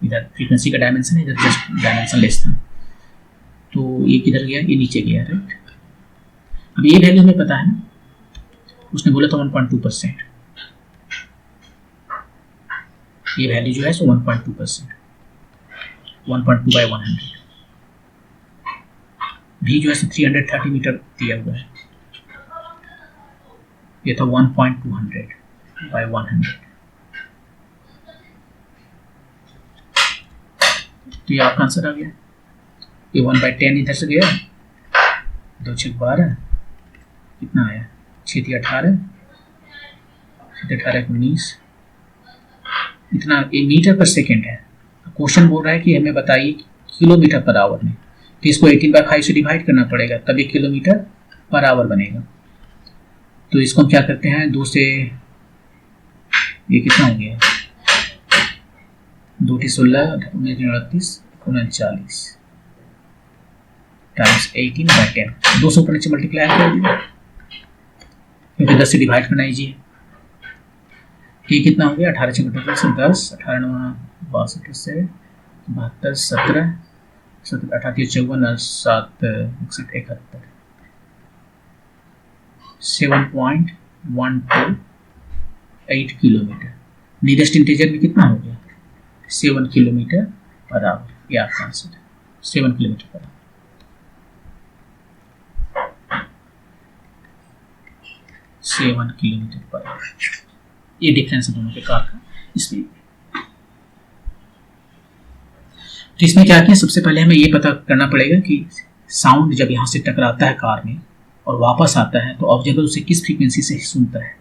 इधर फ्रीक्वेंसी का डायमेंशन है, इधर जस्ट डायमेंशन लेस था, तो ये किधर गया? ये नीचे गया, राइट। अब ये वैल्यू हमें पता है ना, उसने बोला था 1.2%, ये वैल्यू जो है सो 1.2%, 1.2 बाई 100। v जो है 330 मीटर दिया हुआ है, ये था 1.200 बाई 100। तो ये आपका आंसर आ गया। ये 1/10 इधर से गया, 2 6 12, कितना आया? 6 3 18, 6 18 19, इतना। ये मीटर पर सेकेंड है। क्वेश्चन बोल रहा है कि हमें बताइए किलोमीटर पर आवर में, तो इसको 18/5 से डिवाइड करना पड़ेगा, तभी किलोमीटर पर आवर बनेगा। तो इसको हम क्या करते हैं, 2 से, ये कितना हो गया? 2 16 39 39 टाइम्स 18/10, 200 ऊपर नीचे मल्टीप्लाई कर दिया, क्योंकि 10 से डिवाइड करना ईजी। ये कितना हो गया? 18 से 10, 18 9 62 से 72 17 17 18 54 और 7 61 71, 7.128 किलोमीटर। नियरेस्ट इंटीजर में कितना हो गया? 7 किलोमीटर पर आवर। ये आपका आंसर है, 7 kilometre per hour. Kilometre per hour, ये डिफरेंस है दोनों के कार का इसमें। तो इसमें क्या किया, सबसे पहले हमें ये पता करना पड़ेगा कि साउंड जब यहाँ से टकराता है कार में और वापस आता है तो ऑब्जर्वर उसे किस फ्रीक्वेंसी से सुनता है।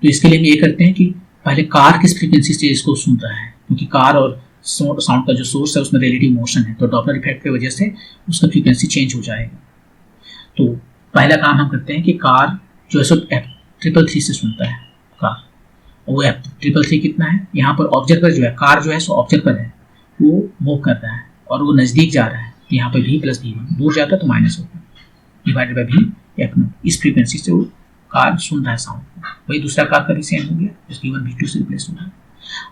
तो इसके लिए हम ये करते हैं कि पहले कार किस फ्रीक्वेंसी से इसको सुन रहा है, क्योंकि कार और साउंड का जो सोर्स है उसमें रिलेटिव मोशन है, तो डॉपलर इफेक्ट की वजह से उसका फ्रीक्वेंसी चेंज हो जाएगा। तो पहला काम हम करते हैं कि कार जो है सो F333 से सुनता है कार, वो F333 कितना है, यहाँ पर ऑब्जर्वर जो है, कार जो है सो ऑब्जर्वर है, वो मूव कर रहा है और वो नज़दीक जा रहा है, तो यहाँ पर V प्लस V1, दूर जाता है तो माइनस होगा, डिवाइडेड बाई V F0। इस फ्रीक्वेंसी से वो कार सुन रहा है साउंड। वही दूसरा कार का भी सेम हो गया, जिस V1 V2 से रिप्लेस हो गया।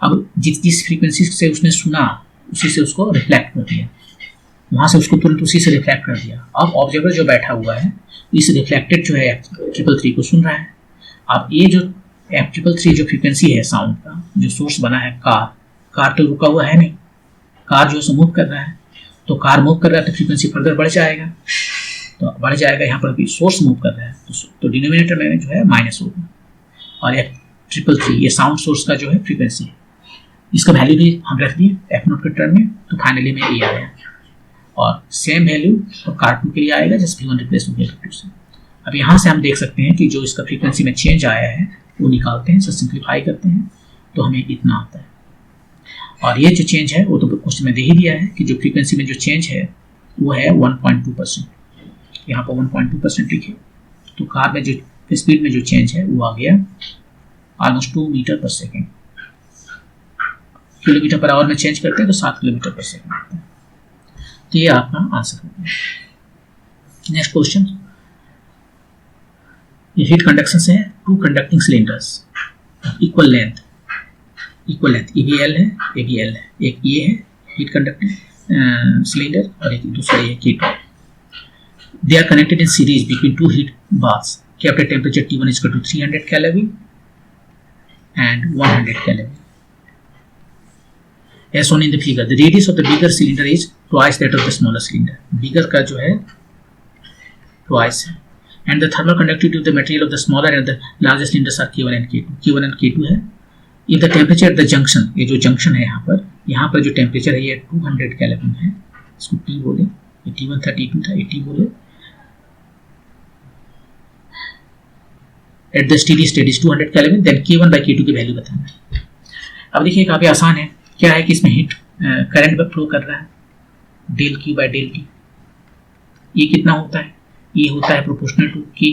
अब जिस फ्रीक्वेंसी से उसने सुना उसी से उसको रिफ्लेक्ट कर दिया, वहाँ से उसको तुरंत उसी से रिफ्लेक्ट कर दिया। अब ऑब्जर्वर जो बैठा हुआ है इस रिफ्लेक्टेड जो है F333 को सुन रहा है। अब ये जो F333 जो फ्रीक्वेंसी है साउंड का, जो सोर्स बना है कार तो रुका हुआ है नहीं, कार जो है मूव कर रहा है, तो कार मूव कर रहा है तो फ्रीक्वेंसी फर्दर बढ़ जाएगा, तो बढ़ जाएगा। यहाँ पर भी सोर्स मूव कर रहा है तो डिनोमिनेटर में जो है माइनस होगा, और F333 ये साउंड सोर्स का जो है फ्रीक्वेंसी है, इसका वैल्यू भी हम रख दिए F0 के टर्म में, तो फाइनली में ये आया। और सेम वैल्यू तो कार 2 के लिए आएगा, जैसे V1 रिप्लेस हो गया V2 से। अब यहाँ से हम देख सकते हैं कि जो इसका फ्रीक्वेंसी में चेंज आया है वो निकालते हैं, सिंप्लीफाई करते हैं, तो हमें इतना आता है। और ये जो चेंज है वो तो क्वेश्चन में दे ही दिया है कि जो फ्रीक्वेंसी में जो चेंज है वो है 1.2%, यहाँ पर 1.2% लिखे, तो कार में जो स्पीड में जो चेंज है वो आ गया ऑलमोस्ट 2 मीटर पर सेकेंड। किलोमीटर पर आवर में चेंज करते हैं तो 7 किलोमीटर पर सेकेंड आता है। तो ये आपका आंसर हो गया। नेक्स्ट क्वेश्चन, ये हीट कंडक्शन से है, 2 कंडक्टिंग सिलेंडर्स इक्वल लेंथ ये भी L है, ये भी L है, एक ये है हीट कंडक्टिंग सिलेंडर और एक दूसरा ये K2। They are connected in series between 2 heat baths kept at temperature T1 is equal to 300 Kelvin and 100 Kelvin. As shown in the figure, the radius of the bigger cylinder is twice that of the smaller cylinder. Bigger का जो है twice है, and the thermal conductivity of the material of the smaller and the larger cylinders are K1 and K2. K1 and K2 है। If the temperature at the junction, ये जो junction है यहाँ पर जो temperature है ये 200 Kelvin है, इसको T बोले, ये T1 32 था, ये T बोले। At the steady state is 200 Kelvin, then K1 by K2 की वैल्यू बताना है। अब देखिए काफी आसान है, क्या है कि इसमें हीट करंट पर फ्लो कर रहा है, del Q by del T। ये कितना होता है, ये होता है proportional to K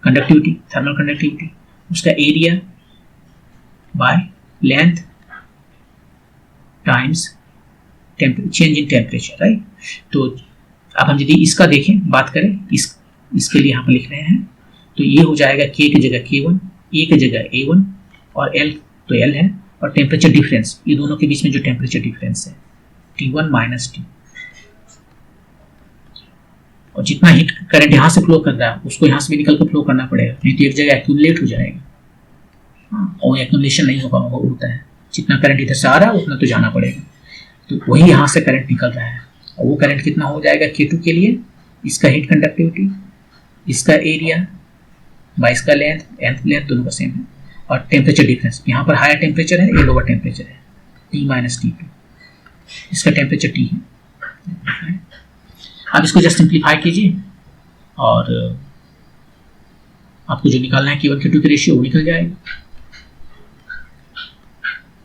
conductivity, thermal conductivity, उसका area by length times change in temperature, right. तो अब हम यदि इसका देखें, बात करें इसके लिए यहाँ पर लिख रहे हैं, तो ये हो जाएगा K की जगह K1, A की जगह A1 और L तो L है, और टेम्परेचर डिफरेंस, ये दोनों के बीच में जो टेम्परेचर डिफरेंस है T1 माइनस T, और जितना हीट करंट यहाँ से फ्लो कर रहा है उसको यहाँ से भी निकल कर फ्लो करना पड़ेगा, नहीं तो एक जगह एक्यूमुलेट हो जाएगा। और एक्यूमुलेशन नहीं होता है, जितना करंट इधर से आ रहा है उतना तो जाना पड़ेगा, तो वही यहाँ से करंट निकल रहा है, और वो करंट कितना हो जाएगा K2 के लिए, इसका हीट कंडक्टिविटी, इसका एरिया बाय इसका लेंथ दोनों का सेम है, और टेम्परेचर डिफरेंस, यहाँ पर हायर टेम्परेचर है, ये लोअर टेम्परेचर है, T माइनस T2, इसका टेम्परेचर T है। अब इसको जस्ट सिंप्लीफाई कीजिए और आपको जो निकालना है K1 K2 की रेशियो वो निकल जाएगा।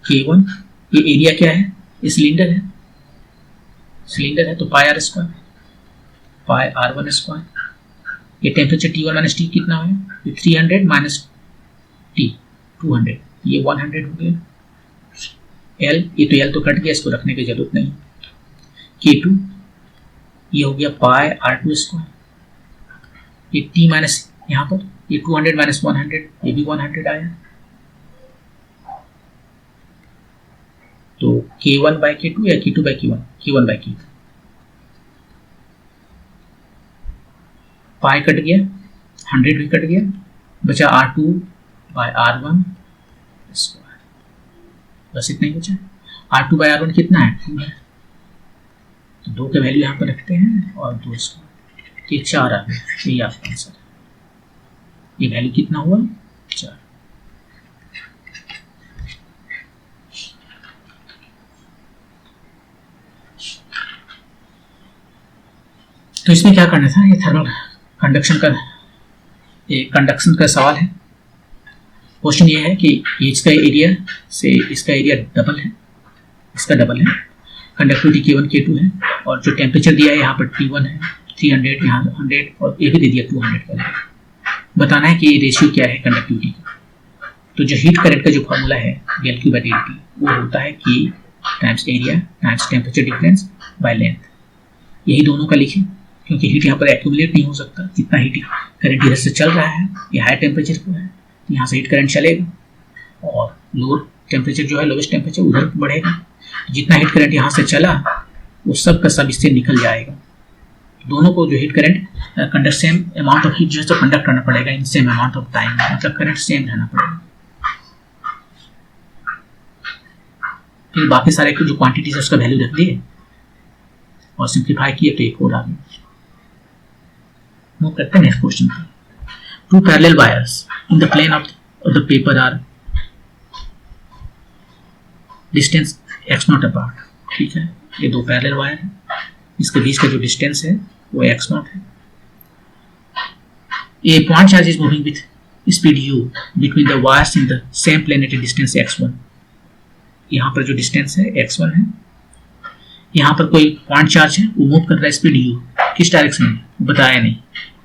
K1 ये एरिया क्या है, ये सिलेंडर है तो पाई R1 स्क्वायर, ये टेम्परेचर T1 माइनस T कितना है, ये 300 माइनस T 200, ये 100 हो गया। L ये तो L तो कट गया, इसको रखने की जरूरत नहीं। K2 ये हो गया पाई R2 स्क्वायर, ये T माइनस यहाँ पर ये 200 माइनस 100, ये भी 100 आया, तो K1 बाई K2 या K2 by K1, K1 by K2, pi cut गया, 100 भी कट गया, बचा R2 बाई R1 स्क्वायर, बस इतना ही बचा। R2 बाई R1 कितना है, 2 है, तो 2 के वैल्यू यहाँ पर रखते हैं और 2 स्क्वायर, तो ये 4 आ गया, यही आपका आंसर है। ये वैल्यू कितना हुआ, 4। तो इसमें क्या करना था, ये थर्मल कंडक्शन का सवाल है। क्वेश्चन ये है कि इसका एरिया से इसका एरिया डबल है, इसका डबल है, कंडक्टिविटी K1 K2 है, और जो टेम्परेचर दिया है यहाँ पर T1 है 300, यहाँ 100, और ये भी दे दिया 200 का। बताना है कि ये रेशियो क्या है कंडक्टिविटी का। तो जो हीट करंट का जो फॉर्मूला है del Q by del T, वो होता है K times area times temperature difference by length. यही दोनों का लिखें, क्योंकि हीट यहाँ पर एक्यूमुलेट नहीं हो सकता। जितना हीट करंट इधर से चल रहा है, ये हाई टेम्परेचर पर है, तो यहाँ से हीट करंट चलेगा, और लोअर टेम्परेचर जो है, लोवेस्ट टेम्परेचर उधर बढ़ेगा। जितना हीट करंट यहाँ से चला, वो सब का सब इससे निकल जाएगा। दोनों को जो heat current conduct same amount of heat जो है तो कंडक्ट करना पड़ेगा in same amount of time, मतलब करंट सेम रहना पड़ेगा। फिर बाकी सारे जो क्वांटिटीज है उसका वैल्यू रख दिए और सिंप्लीफाई किए तो एक और आ गया। मूव करते हैं नेक्स्ट क्वेश्चन पे। Two parallel wires in the plane of the paper are distance x0 apart. ठीक है, ये दो पैरेलल वायर है, इसके बीच का जो डिस्टेंस है वो x0 है। A point charge is moving with speed u between the wires in the same plane at distance x1। यहाँ पर जो डिस्टेंस है x1 है, यहाँ पर कोई पॉइंट चार्ज है, वो मूव कर रहा है स्पीड u, किस डायरेक्शन में बताया नहीं,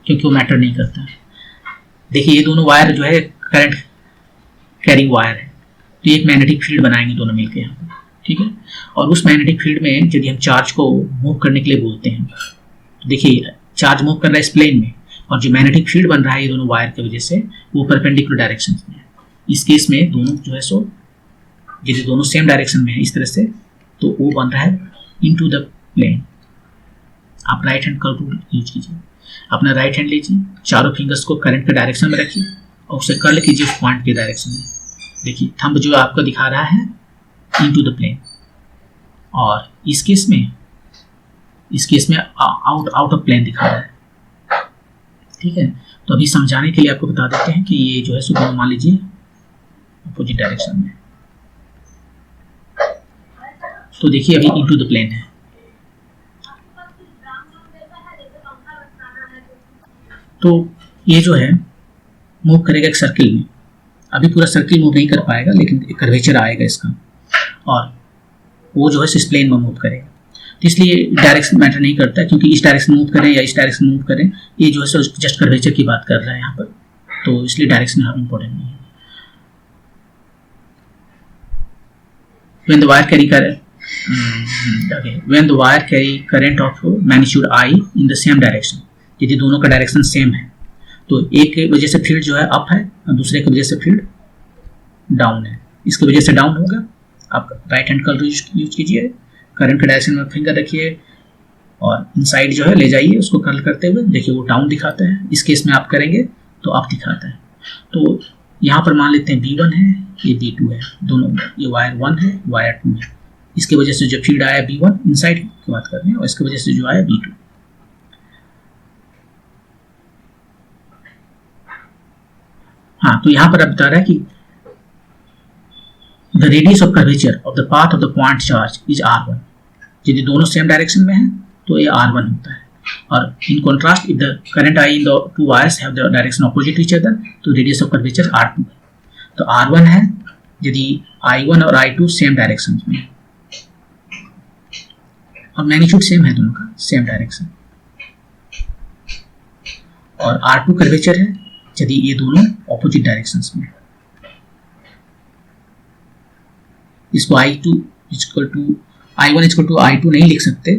क्योंकि वो मैटर नहीं करता। देखिए ये दोनों वायर जो है करंट कैरिंग वायर है, तो एक मैग्नेटिक फील्ड बनाएंगे दोनों मिलकर यहाँ पर। ठीक है, और उस मैग्नेटिक फील्ड में यदि हम चार्ज को मूव करने के लिए बोलते हैं, तो देखिए चार्ज मूव कर रहा है इस प्लेन में, और जो मैग्नेटिक फील्ड बन रहा है ये दोनों वायर की वजह से वो परपेंडिकुलर डायरेक्शन में है। इस केस में दोनों जो है सो यदि दोनों सेम डायरेक्शन में है इस तरह से, तो वो बन रहा है इनटू द प्लेन। आप right hand curl rule use कीजिए, अपना राइट हैंड लीजिए, चारों फिंगर्स को करंट के डायरेक्शन में रखिए और उसे कर्ल कीजिए उस पॉइंट के डायरेक्शन में। देखिए थंब जो आपको दिखा रहा है इनटू द प्लेन, और इस केस में आउट ऑफ प्लेन दिखा रहा है। ठीक है, तो अभी समझाने के लिए आपको बता देते हैं कि ये जो है सो दोनों मान लीजिए अपोजिट डायरेक्शन में। तो देखिए अभी इनटू द प्लेन है, तो ये जो है मूव करेगा एक सर्किल में। अभी पूरा सर्किल मूव नहीं कर पाएगा, लेकिन एक कर्वेचर आएगा इसका, और वो जो है इस प्लेन में मूव करेगा। तो इसलिए डायरेक्शन मैटर नहीं करता, क्योंकि इस डायरेक्शन मूव करें या इस डायरेक्शन मूव करें, ये जो है जस्ट कर्वेचर की बात कर रहा है यहाँ पर, तो इसलिए डायरेक्शन इंपॉर्टेंट नहीं है। When the wire carry current of magnitude I in the same direction, यदि दोनों का डायरेक्शन सेम है, तो एक की वजह से फील्ड जो है अप है और दूसरे की वजह से फील्ड डाउन है। इसकी वजह से डाउन होगा, आप राइट हैंड कर्ल यूज कीजिए, करंट के डायरेक्शन में फिंगर रखिए और इनसाइड जो है ले जाइए उसको कर्ल करते हुए। देखिए वो डाउन दिखाता है, इस केस में आप करेंगे तो अप दिखाता है। तो यहाँ पर मान लेते हैं B1 है, ये B2 है, दोनों ये वायर 1 है, वायर 2 है। इसकी वजह से जो फील्ड आया B1 इनसाइड की बात कर रहे हैं, और इसकी वजह से जो आया B2। हाँ, तो यहाँ पर अब बता रहा है कि the radius of curvature of the path of the point charge is R1। यदि दोनों सेम डायरेक्शन में है तो ये R1 होता है, और in contrast if the current I in the two wires have the direction opposite each other, तो रेडियस ऑफ कर्वेचर R2 है। तो R1 है यदि I1 और I2 सेम डायरेक्शन में है, और मैग्नीट्यूड सेम है दोनों का, सेम डायरेक्शन। और R2 कर्वेचर है यदि ये दोनों ऑपोजिट डायरेक्शंस में। इसको I1 इक्वल टू I2 नहीं लिख सकते,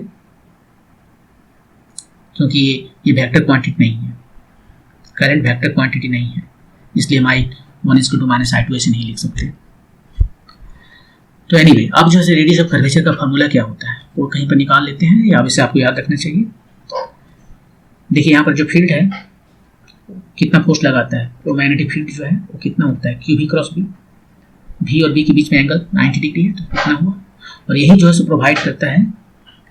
क्योंकि ये वेक्टर क्वांटिटी नहीं है, करंट वेक्टर क्वांटिटी नहीं है, इसलिए हम I1 equal to minus I2 ऐसे नहीं लिख सकते। तो एनीवे, अब जो है रेडियस ऑफ कर्वेचर का फॉर्मूला क्या होता है वो कहीं पर निकाल लेते हैं, या वैसे आपको याद रखना चाहिए। देखिए यहाँ पर जो फील्ड है कितना फोर्स लगाता है, तो मैग्नेटिक फील्ड जो है वो कितना होता है, QV क्रॉस B। V और B के बीच में एंगल 90 डिग्री है, तो कितना हुआ। और यही जो है सो प्रोवाइड करता है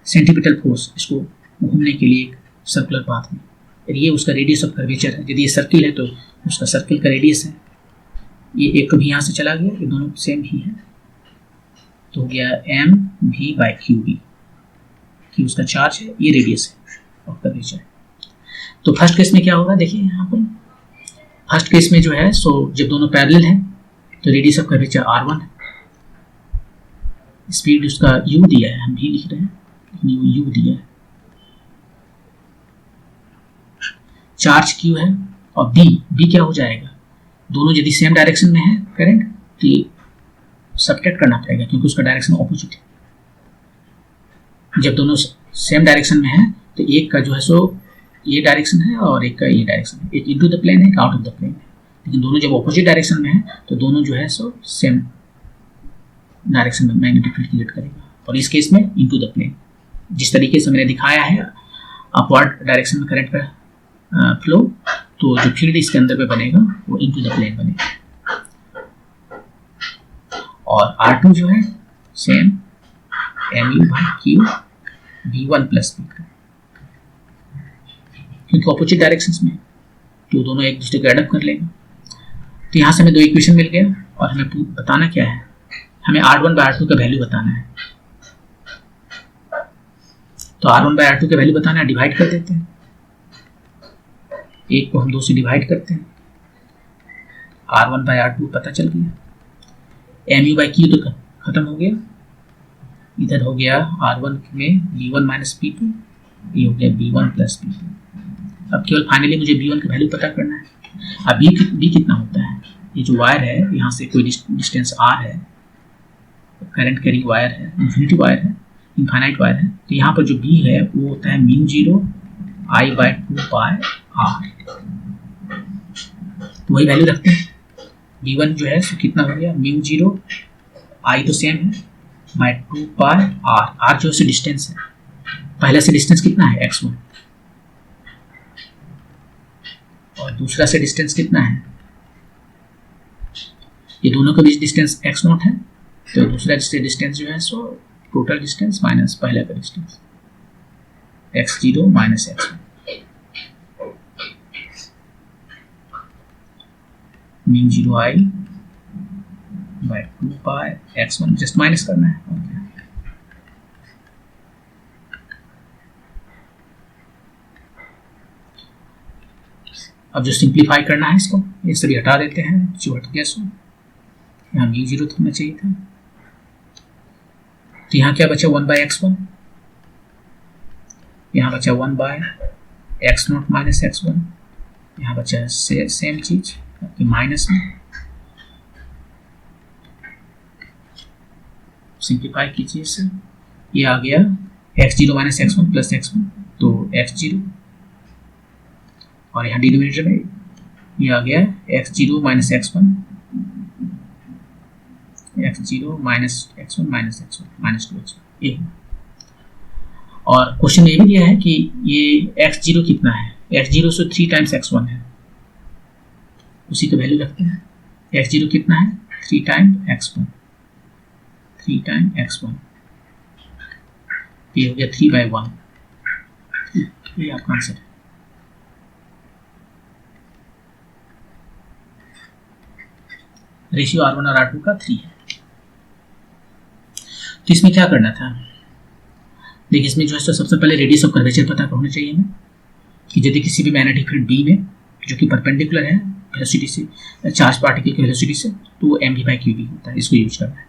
सेंटीपिटल फोर्स इसको घूमने के लिए एक सर्कुलर पाथ में। और ये उसका रेडियस ऑफ कर्वेचर है। यदि ये सर्किल है तो उसका सर्किल का रेडियस है। ये एक तो भी यहाँ से चला गया, ये दोनों सेम ही है, तो हो गया mv/qb। Q उसका चार्ज है, ये रेडियस है। Of curvature. तो फर्स्ट केस में क्या होगा, देखिए यहाँ पर फर्स्ट केस में जो है सो जब दोनों पैरेलल हैं तो रेडियस ऑफ कर्वेचर r1 है, स्पीड उसका u दिया है, हम भी लिख रहे हैं लेकिन u दिया है, चार्ज q है, और b क्या हो जाएगा, दोनों यदि सेम डायरेक्शन में है करंट तो ये सब्ट्रैक्ट करना पड़ेगा क्योंकि उसका डायरेक्शन ऑपोजिट है। जब दोनों सेम डायरेक्शन में है तो एक का जो है सो ये डायरेक्शन है और एक का ये डायरेक्शन है, एक इनटू द प्लेन है, एक आउट ऑफ द प्लेन है, लेकिन दोनों जब ऑपोजिट डायरेक्शन में है तो दोनों जो है सो सेम डायरेक्शन में मैग्नेटिक फील्ड क्रिएट करेगा, और इस केस में इनटू द प्लेन। जिस तरीके से मैंने दिखाया है अपवर्ड डायरेक्शन में करंट का फ्लो, तो जो फील्ड इसके अंदर में बनेगा वो इनटू द प्लेन बनेगा। और R2 जो है same mu/q v1 plus v2, क्योंकि ऑपोजिट डायरेक्शंस में तो दोनों एक दूसरे को एडअप कर लेंगे। तो यहाँ से हमें दो इक्वेशन मिल गया और हमें बताना क्या है, हमें R1/R2 का वैल्यू बताना है। तो R1/R2 का वैल्यू बताना है, डिवाइड कर देते हैं, एक को हम 2 से डिवाइड करते हैं, R1/R2 पता चल गया, mu/q तो खत्म हो गया, इधर हो गया R1 में v1 माइनस v2, ये हो गया v1 प्लस v2। अब केवल फाइनली मुझे v1 का वैल्यू पता करना है। अब b कितना होता है, ये जो वायर है यहाँ से कोई डिस्टेंस r है, करंट कैरिंग वायर है, इन्फिनिटी वायर है, इनफाइनाइट वायर है, तो यहाँ पर जो b है वो होता है μ0 I/2πr। तो वही वैल्यू रखते हैं, v1 जो है सो कितना हो गया, μ0 I तो सेम है बाय 2πr, r जो है डिस्टेंस है, पहले से डिस्टेंस कितना है x1 और दूसरा से डिस्टेंस कितना है, ये दोनों के बीच डिस्टेंस x0 है, तो दूसरा से डिस्टेंस जो है सो टोटल डिस्टेंस माइनस पहले का distance x0 minus x1, μ0 I by 2π x1 just minus करना है। अब जो सिंप्लीफाई करना है इसको, ये सभी हटा देते हैं, जो हट गया सो यहाँ μ0 होना चाहिए था, तो यहाँ क्या बचा 1/x1, यहाँ बचा 1/x0 माइनस x1, यहाँ बचा सेम चीज माइनस में, सिंप्लीफाई कीजिए इसे, ये आ गया x0 minus x1 plus x1, तो x0, और यहाँ डिनोमिनेटर में ये आ गया x0 minus x1, x0 minus x1 minus x1 minus 2x1 ये। और क्वेश्चन में ये भी दिया है कि ये x0 कितना है, x0 से 3 टाइम्स x1 है, उसी का वैल्यू रखते हैं, x0 कितना है 3 टाइम x1, 3 टाइम x1, ये हो गया 3/1, ये आपका आंसर है। रेशियो R1 और R2 का 3 है। तो इसमें क्या करना था, देखिए इसमें जो है सबसे पहले रेडियस ऑफ कर्वेचर पता होना चाहिए हमें, कि यदि किसी भी मैग्नेटिक फील्ड B में जो कि परपेंडिकुलर है वेलोसिटी से, चार्ज पार्टिकल की वेलोसिटी से, तो वो mv/qb होता है, इसको यूज करना है।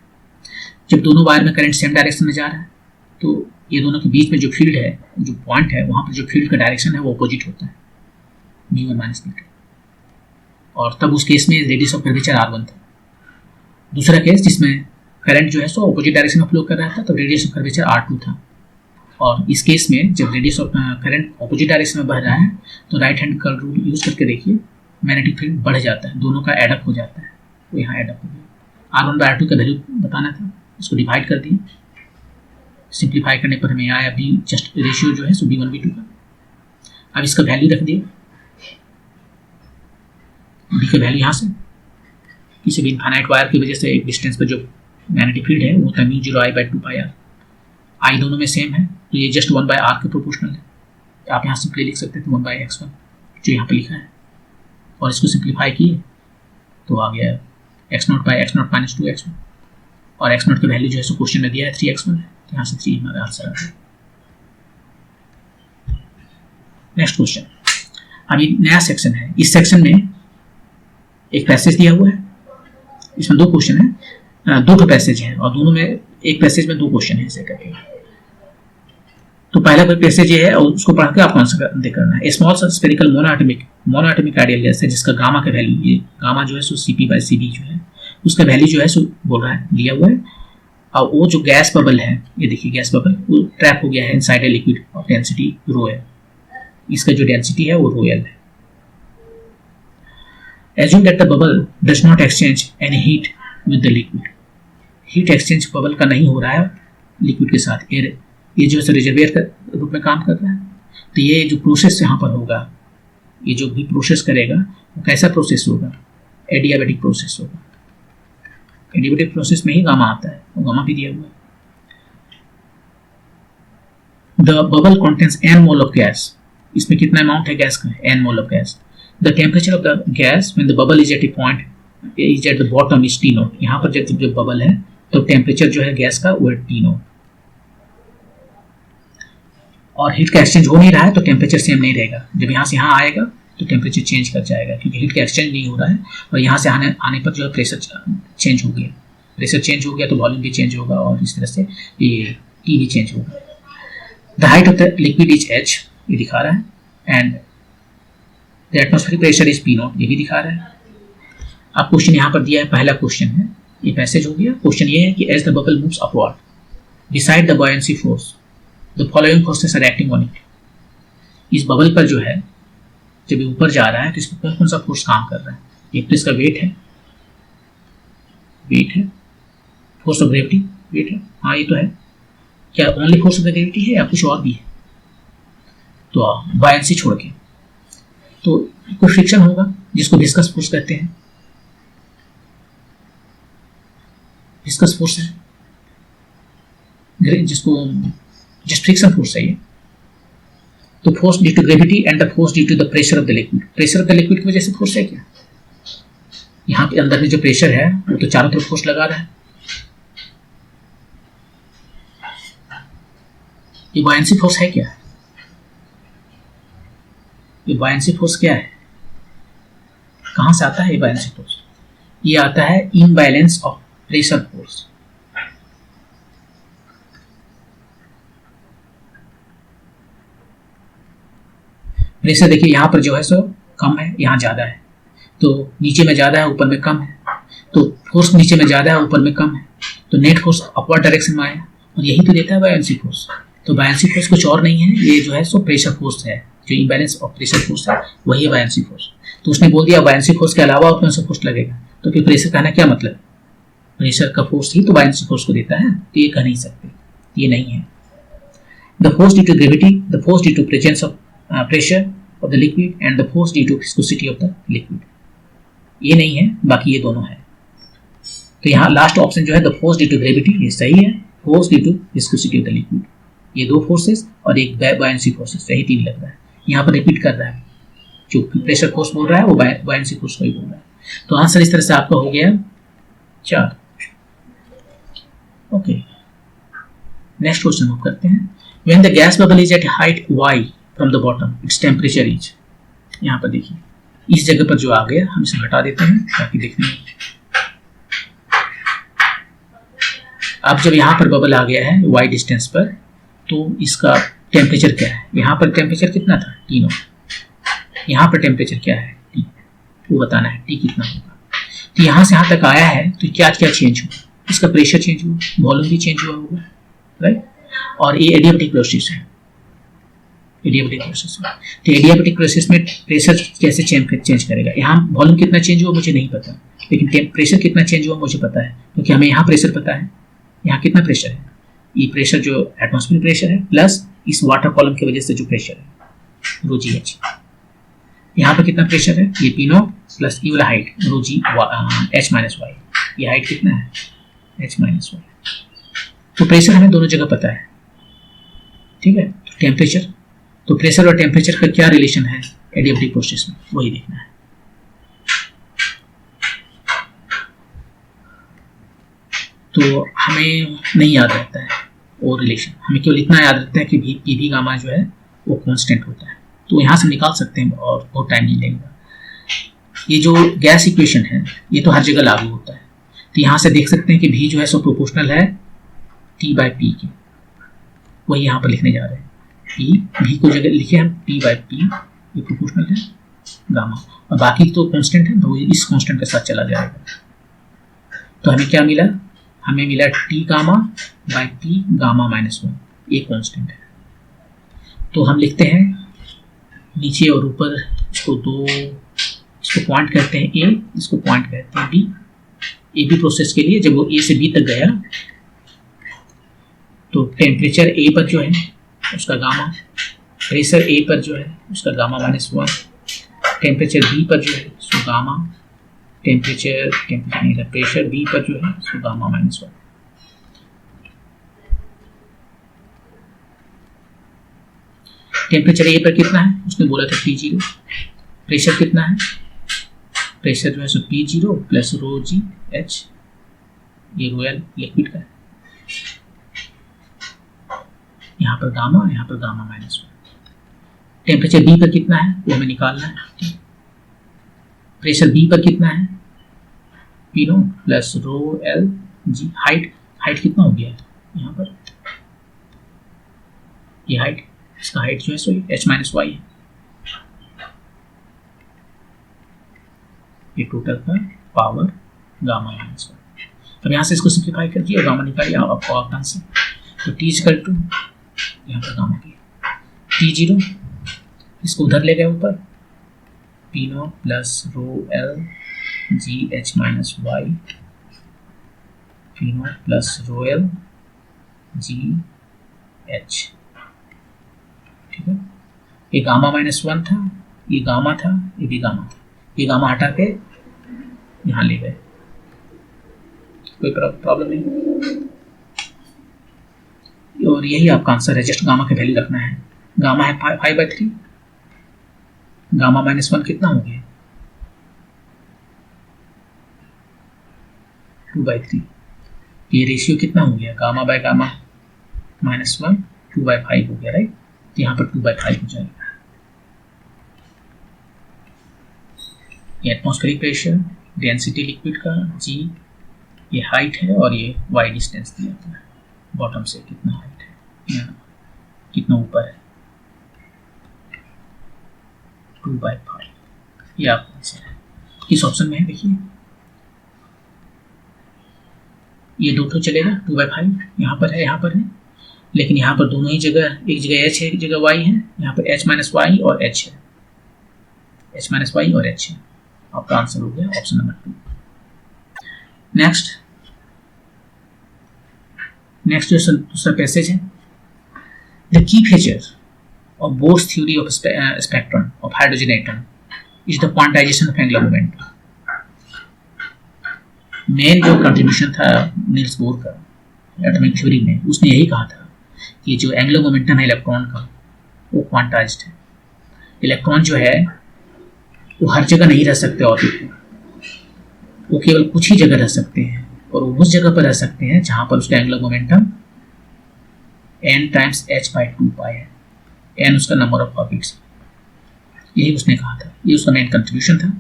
जब दोनों वायर में करंट सेम डायरेक्शन में जा रहा है तो ये दोनों के बीच में जो फील्ड है, जो पॉइंट है, वहाँ पर जो फील्ड का डायरेक्शन है वो अपोजिट होता है, v1 माइनस v2, और तब उस केस में रेडियस ऑफ कर्वेचर R1 था। दूसरा केस जिसमें करंट जो है सो अपोजिट डायरेक्शन में फ्लो कर रहा था, तो रेडियस ऑफ कर्वेचर R2 था, और इस केस में जब radius of current opposite direction में बह रहा है तो right hand curl rule use करके देखिए मैग्नेटिक फील्ड बढ़ जाता है, दोनों का एडअप हो जाता है, तो यहाँ एडअप हो गया। R1/R2 का वैल्यू बताना था, इसको डिवाइड कर दिए, सिंप्लीफाई करने पर हमें आया b जस्ट रेशियो जो है सो b1/b2 का। अब इसका वैल्यू रख दिए, b का वैल्यू यहाँ से, किसी भी इनफाइनाइट वायर की वजह से एक डिस्टेंस पर जो मैग्नेटिक फील्ड है वो था μ0 I/2πr, I दोनों में सेम है, तो ये जस्ट 1/r के प्रोपोर्शनल है, आप यहाँ सिंपली लिख सकते थे 1/x1 जो यहाँ पे लिखा है, और इसको सिंप्लीफाई किए तो आ गया x0/x0 माइनस 2x1, और x0 की वैल्यू जो है सो क्वेश्चन में दिया है 3x1 है, तो यहाँ से 3 हमारा आंसर आ गया। नेक्स्ट क्वेश्चन, अब ये नया सेक्शन है। इस सेक्शन में एक पैसेज दिया हुआ है, इसमें 2 क्वेश्चन है, 2 पैसेज हैं और दोनों में एक पैसेज में 2 क्वेश्चन है ऐसे करके। तो पहला पैसेज ये है और उसको पढ़ के आपको आंसर करना है। Small spherical monoatomic ideal gas है जिसका गामा का वैल्यू, ये गामा जो है सो Cp/Cv जो है उसका वैल्यू जो है सो बोल रहा है, दिया हुआ है। और वो जो गैस बबल है, ये देखिए गैस बबल वो ट्रैप हो गया है inside a liquid of density rho है, इसका जो डेंसिटी है वो ρl है। Assume that the bubble does not exchange any heat with the liquid. Heat exchange bubble का नहीं हो रहा है लिक्विड के साथ, एयर ये जो है रिजर्वियर के रूप में काम कर रहा है। तो ये जो प्रोसेस यहाँ पर होगा, ये जो भी प्रोसेस करेगा वो कैसा प्रोसेस होगा, एडियाबेटिक प्रोसेस होगा। एडियाबेटिक प्रोसेस में ही गामा आता है, वो गामा भी दिया हुआ है। The bubble contains n mole of gas, इसमें कितना अमाउंट है गैस का, n mole of gas. The temperature of the gas when the bubble is at A point is at the bottom is T0। यहाँ पर जब bubble है तो temperature जो है गैस का वो है T0, और हीट का एक्सचेंज हो नहीं रहा है तो टेम्परेचर सेम नहीं रहेगा। जब यहाँ से यहाँ आएगा तो टेम्परेचर चेंज कर जाएगा क्योंकि हीट का एक्सचेंज नहीं हो रहा है, और यहाँ से आने पर जो है प्रेशर चेंज हो गया। प्रेशर चेंज हो गया तो वॉल्यूम भी चेंज होगा और इस तरह से ये टी भी चेंज होगा। The height of the liquid is h, ये दिखा रहा है, and the atmospheric pressure is P0, ये भी दिखा रहा है। अब क्वेश्चन यहाँ पर दिया है, पहला क्वेश्चन है, ये पैसेज हो गया। क्वेश्चन ये है कि as the bubble moves upward beside the buoyancy force the following forces are acting on it. इस बबल पर जो है जब ये ऊपर जा रहा है तो इस पर कौन सा फोर्स काम कर रहा है। एक तो इसका वेट है, फोर्स ऑफ ग्रेविटी, वेट है, हाँ ये तो है। क्या only force of the gravity है या कुछ और भी है? तो बायंसी छोड़ के तो कोई फ्रिक्शन होगा जिसको विस्कस फोर्स कहते हैं। विस्कस फोर्स है जिस फ्रिक्शन फोर्स है ये। तो force due to gravity and the force due to the pressure of the liquid. Pressure of the liquid की वजह से फोर्स है क्या? यहाँ पे अंदर में जो प्रेशर है वो तो चारों तरफ फोर्स लगा रहा है। ये बायंसी फोर्स है क्या? ये बायंसी फोर्स क्या है, कहां से आता है ये बायंसी फोर्स? ये आता है imbalance of pressure force. Pressure देखिए यहाँ पर जो है सो कम है, यहाँ ज्यादा है, तो नीचे में ज्यादा है ऊपर में कम है, तो फोर्स नीचे में ज्यादा है ऊपर में कम है, तो नेट फोर्स अपवर्ड डायरेक्शन में आया और यही तो देता है बायंसी फोर्स। तो बायंसी फोर्स कुछ और नहीं है, ये जो है सो प्रेशर फोर्स है, जो इम्बैलेंस ऑफ प्रेशर फोर्स है वही है बायंसी फोर्स। तो उसने बोल दिया बायंसी फोर्स के अलावा और कौन सा फोर्स लगेगा, तो फिर प्रेशर कहना क्या मतलब, प्रेशर का फोर्स ही तो बायंसी फोर्स को देता है, तो ये कह नहीं सकते, ये नहीं है। The force due to gravity, the force due to presence of pressure of the liquid and the force due to viscosity of the liquid, ये नहीं है, बाकी ये दोनों है। तो यहाँ लास्ट ऑप्शन जो है the force due to gravity, ये सही है। Force due to viscosity of the liquid, ये 2 फोर्सेस और एक बायंसी फोर्सेस, सही 3 लग रहा है। यहाँ पर रिपीट कर रहा है, जो प्रेशर फोर्स बोल रहा है वो बायंसी फोर्स को ही बोल रहा है। तो आंसर इस तरह से आपका हो गया 4। ओके, नेक्स्ट क्वेश्चन हम करते हैं। When the gas bubble is at height y from the bottom its temperature is, यहाँ पर देखिए इस जगह पर जो आ गया हम इसे हटा देते हैं ताकि देखने में। अब जब यहाँ पर बबल आ गया है y डिस्टेंस पर, तो इसका टेम्परेचर क्या है, यहाँ पर टेम्परेचर कितना था T0, यहाँ पर टेम्परेचर क्या है T, वो बताना है T कितना होगा। तो यहाँ से यहाँ तक आया है तो क्या क्या चेंज हुआ, इसका प्रेशर चेंज हुआ, वॉल्यूम भी चेंज हुआ होगा, राइट। और ये एडियाबेटिक प्रोसेस है, एडियाबेटिक प्रोसेस है। तो एडियाबेटिक प्रोसेस में प्रेशर कैसे चेंज करेगा, यहाँ वॉल्यूम कितना चेंज हुआ मुझे नहीं पता, लेकिन प्रेशर कितना चेंज हुआ मुझे पता है, क्योंकि हमें यहाँ प्रेशर पता है। यहाँ कितना प्रेशर है, ये प्रेशर जो एटमॉस्फेरिक प्रेशर है प्लस इस वाटर कॉलम की वजह से जो प्रेशर है रो जी एच। यहाँ पर कितना प्रेशर है, ये P0 प्लस ई वाला हाइट रो जी h माइनस वाई, ये हाइट कितना है h माइनस वाई। तो प्रेशर हमें दोनों जगह पता है, ठीक है। तो टेम्परेचर, तो प्रेशर और टेम्परेचर का क्या रिलेशन है एडियाबेटिक प्रोसेस में, वही देखना है। तो हमें नहीं याद रहता है वो रिलेशन, हमें केवल इतना याद रहता है कि पी भी गामा जो है वो कांस्टेंट होता है, तो यहाँ से निकाल सकते हैं और बहुत टाइम नहीं लगेगा। ये जो गैस इक्वेशन है ये तो हर जगह लागू होता है, तो यहाँ से देख सकते हैं कि v जो है सो प्रोपोर्शनल है T/P के, वही यहाँ पर लिखने जा रहे हैं। v को जगह लिखे हम T/P, ये प्रोपोर्शनल है गामा, और बाकी तो कांस्टेंट है, तो इस कांस्टेंट के साथ चला जाएगा। तो हमें क्या मिला, हमें मिला T/P गामा -1, ये कांस्टेंट है। तो हम लिखते हैं नीचे और ऊपर, इसको पॉइंट कहते हैं A, इसको पॉइंट कहते हैं B। ए बी प्रोसेस के लिए जब वो A से B तक गया तो टेम्परेचर A पर जो है उसका गामा, प्रेशर A पर जो है उसका गामा -1, टेम्परेचर B पर जो है उसका गामा, प्रेशर B पर जो है उसका गामा -1। टेम्परेचर A पर कितना है उसने बोला था T0, प्रेशर कितना है, प्रेशर जो है सो P0 प्लस रो जी एच, ये रोयल लिक्विड का है, यहाँ पर गामा, यहाँ पर गामा -1। टेम्परेचर B पर कितना है वो हमें निकालना है, प्रेशर B पर कितना है P0 plus rho L G, height कितना हो गया है यहाँ पर, ये हाइट, इसका हाइट जो है सो h-y है, ये टोटल का पावर गामा -1। अब यहाँ से इसको सिंप्लीफाई कर दिया, गामा निकालिए आपको आंसर। तो T इक्वल टू यहाँ पर गामा की T0, इसको उधर ले गए ऊपर, P0 plus rho L G h-y, P0 plus rho L G H, ठीक है। ये गामा -1 था, ये गामा था, ये भी गामा था, ये गामा हटा के यहाँ ले गए, कोई प्रॉब्लम नहीं। और यही आपका आंसर है, जस्ट गामा का वैल्यू रखना है। गामा है 5/3, गामा -1 कितना हो गया 2/3, ये रेशियो कितना हो गया, गामा बाय गामा -1 2/5 हो गया, राइट। तो यहाँ पर 2/5 हो जाएगा। ये एटमॉस्फेरिक प्रेशर, डेंसिटी लिक्विड का जी, ये हाइट है और ये वाई डिस्टेंस दिया था है, बॉटम से कितना हाइट है, यहाँ कितना ऊपर है 2/5, ये आपका आंसर है। किस ऑप्शन में है देखिए, ये दो तो चलेगा 2/5, यहाँ पर है, यहाँ पर है, लेकिन यहाँ पर दोनों ही जगह, एक जगह h है एक जगह y है, यहाँ पर h-y और h है, h-y और h है। आपका आंसर हो गया ऑप्शन नंबर 2। नेक्स्ट जो दूसरा पैसेज है, the key feature of bourse theory of spectrum of hydrogen atom is the quantization of angular momentum. Main जो कंट्रीब्यूशन था नील्स बोर का एटॉमिक थ्योरी में, उसने यही कहा था कि जो एंगुलर मोमेंटम है इलेक्ट्रॉन का वो क्वांटाइज्ड है। इलेक्ट्रॉन जो है वो हर जगह नहीं रह सकते ऑर्बिट में, वो केवल कुछ ही जगह रह सकते हैं, और वो उस जगह पर रह सकते हैं जहां पर उसका angular momentum n times h/2π है, n उसका नंबर ऑफ ऑर्बिट्स, यही उसने कहा था, ये उसका मेन कंट्रीब्यूशन था,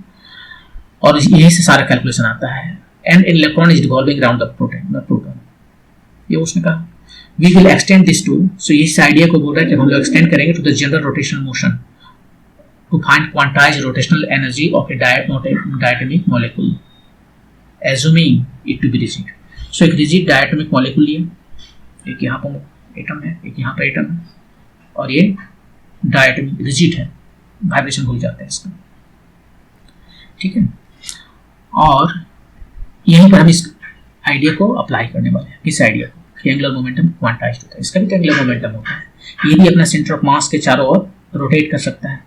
और यही से सारा कैलकुलेशन आता है। And electron is revolving around the proton, ये उसने कहा। We will extend this to, so इस आइडिया को बोल रहा है कि हम लोग एक्सटेंड करेंगे to the general rotational motion to find quantized rotational energy of a diatomic molecule, assuming it to be rigid. So एक rigid diatomic molecule लिए, एक यहाँ पर एटम है, एक यहाँ पर एटम है, और ये diatomic rigid है, वाइब्रेशन भूल जाता है इसका, ठीक है। और यहीं पर हम इस आइडिया को अप्लाई करने वाले हैं, किस आइडिया को, कि एंगुलर मोमेंटम क्वांटाइज्ड होता है, इसका भी तो एंगुलर मोमेंटम होता है, ये भी अपना सेंटर ऑफ मास के चारों ओर रोटेट कर सकता है,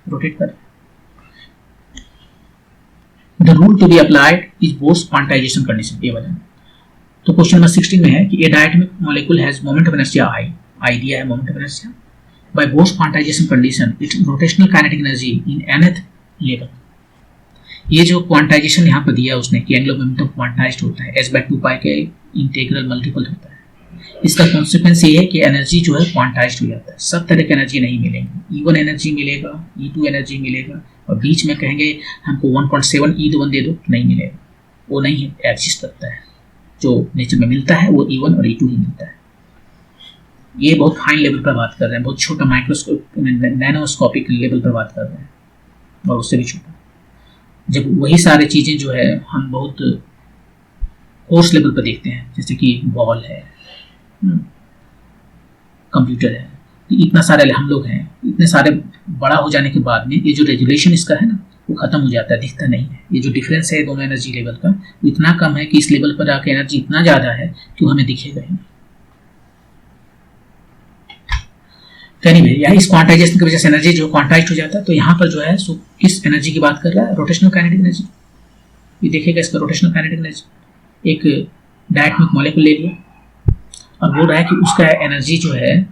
रोटेट कर। The rule to be applied is Bohr's quantization condition, ये वाला। तो क्वेश्चन नंबर 16 में है कि a diatomic molecule has moment of inertia I दिया है, moment of inertia by Bohr's quantization condition its rotational kinetic energy in nth level. ये जो क्वांटाइजेशन यहाँ पर दिया उसने कि एंगुलर मोमेंटम क्वांटाइज्ड होता है, h/2π के इंटीग्रल मल्टीपल होता है, इसका कॉन्सिक्वेंस ये है कि एनर्जी जो है क्वांटाइज्ड हो जाता है, सब तरह की एनर्जी नहीं मिलेंगी। E1 एनर्जी मिलेगा, E2 एनर्जी मिलेगा, और बीच में कहेंगे हमको 1.7 E1 दे दो, नहीं मिलेगा, वो नहीं है, एग्जिस्ट करता है। जो नेचर में मिलता है वो E1 और E2 ही मिलता है। ये बहुत फाइन लेवल पर बात कर रहे हैं, बहुत छोटा माइक्रोस्कोप नैनोस्कोपिक लेवल पर बात कर रहे हैं, और उससे भी छोटा। जब वही सारी चीज़ें जो है हम बहुत कोर्स लेवल पर देखते हैं, जैसे कि बॉल है, कंप्यूटर है, तो इतना सारे हम लोग हैं, इतने सारे बड़ा हो जाने के बाद में ये जो रेजुलेशन इसका है ना वो खत्म हो जाता है, दिखता नहीं है। ये जो डिफरेंस है दोनों एनर्जी लेवल का वो इतना कम है कि इस लेवल पर आके एनर्जी इतना ज़्यादा है कि वो हमें दिखेगा ही नहीं। एनीवे, यहाँ इस क्वांटाइजेशन की वजह से एनर्जी जो क्वांटाइज्ड हो जाता है, तो यहाँ पर जो है सो किस एनर्जी की बात कर रहा है? Rotational kinetic energy. ये देखिएगा इसका रोटेशनल काइनेटिक एनर्जी। एक डायटोमिक मॉलिक्यूल ले लिया और बोल रहा है कि उसका एनर्जी जो है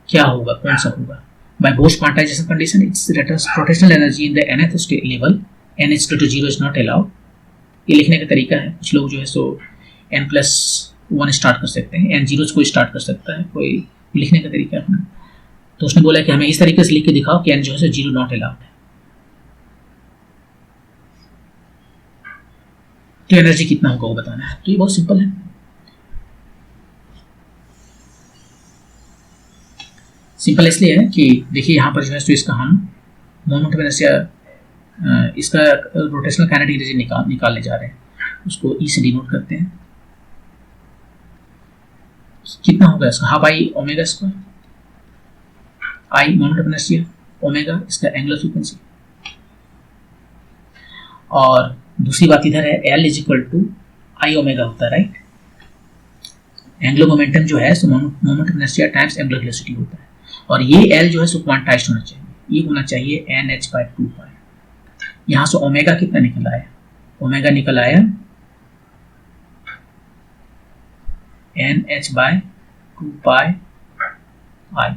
क्या होगा, कौन सा होगा। By Bohr's quantization condition its rotational energy in the nth state level n is equal to 0 is not allowed. ये लिखने का तरीका है, कुछ लोग जो है सो n+1 स्टार्ट कर सकते हैं, n जीरो कोई स्टार्ट कर सकता है, कोई लिखने का तरीका अपना। तो उसने बोला कि हमें इस तरीके से लिख के दिखाओ कि n जो है सो 0 नॉट अलाउड है। तो एनर्जी कितना होगा वो बताना है। तो ये बहुत सिंपल है। सिंपल इसलिए है कि देखिए यहाँ पर जो है तो इसका हम मोमेंट ऑफ इनर्शिया, इसका रोटेशनल काइनेटिक एनर्जी निकालने जा रहे हैं। उसको ई से डिनोट करते हैं। कितना होगा इसका? Half I omega square, I moment of inertia, omega इसका एंगुलर फ्रीक्वेंसी। और दूसरी बात इधर है L is equal to I omega होता है, राइट। एंगुलर मोमेंटम जो है so moment of inertia times angular velocity होता है। और ये एल जो है सो क्वांटाइज्ड होना चाहिए, ये होना चाहिए NH/2π। यहाँ से ओमेगा कितना निकल आया? ओमेगा निकल आया NH/2π I।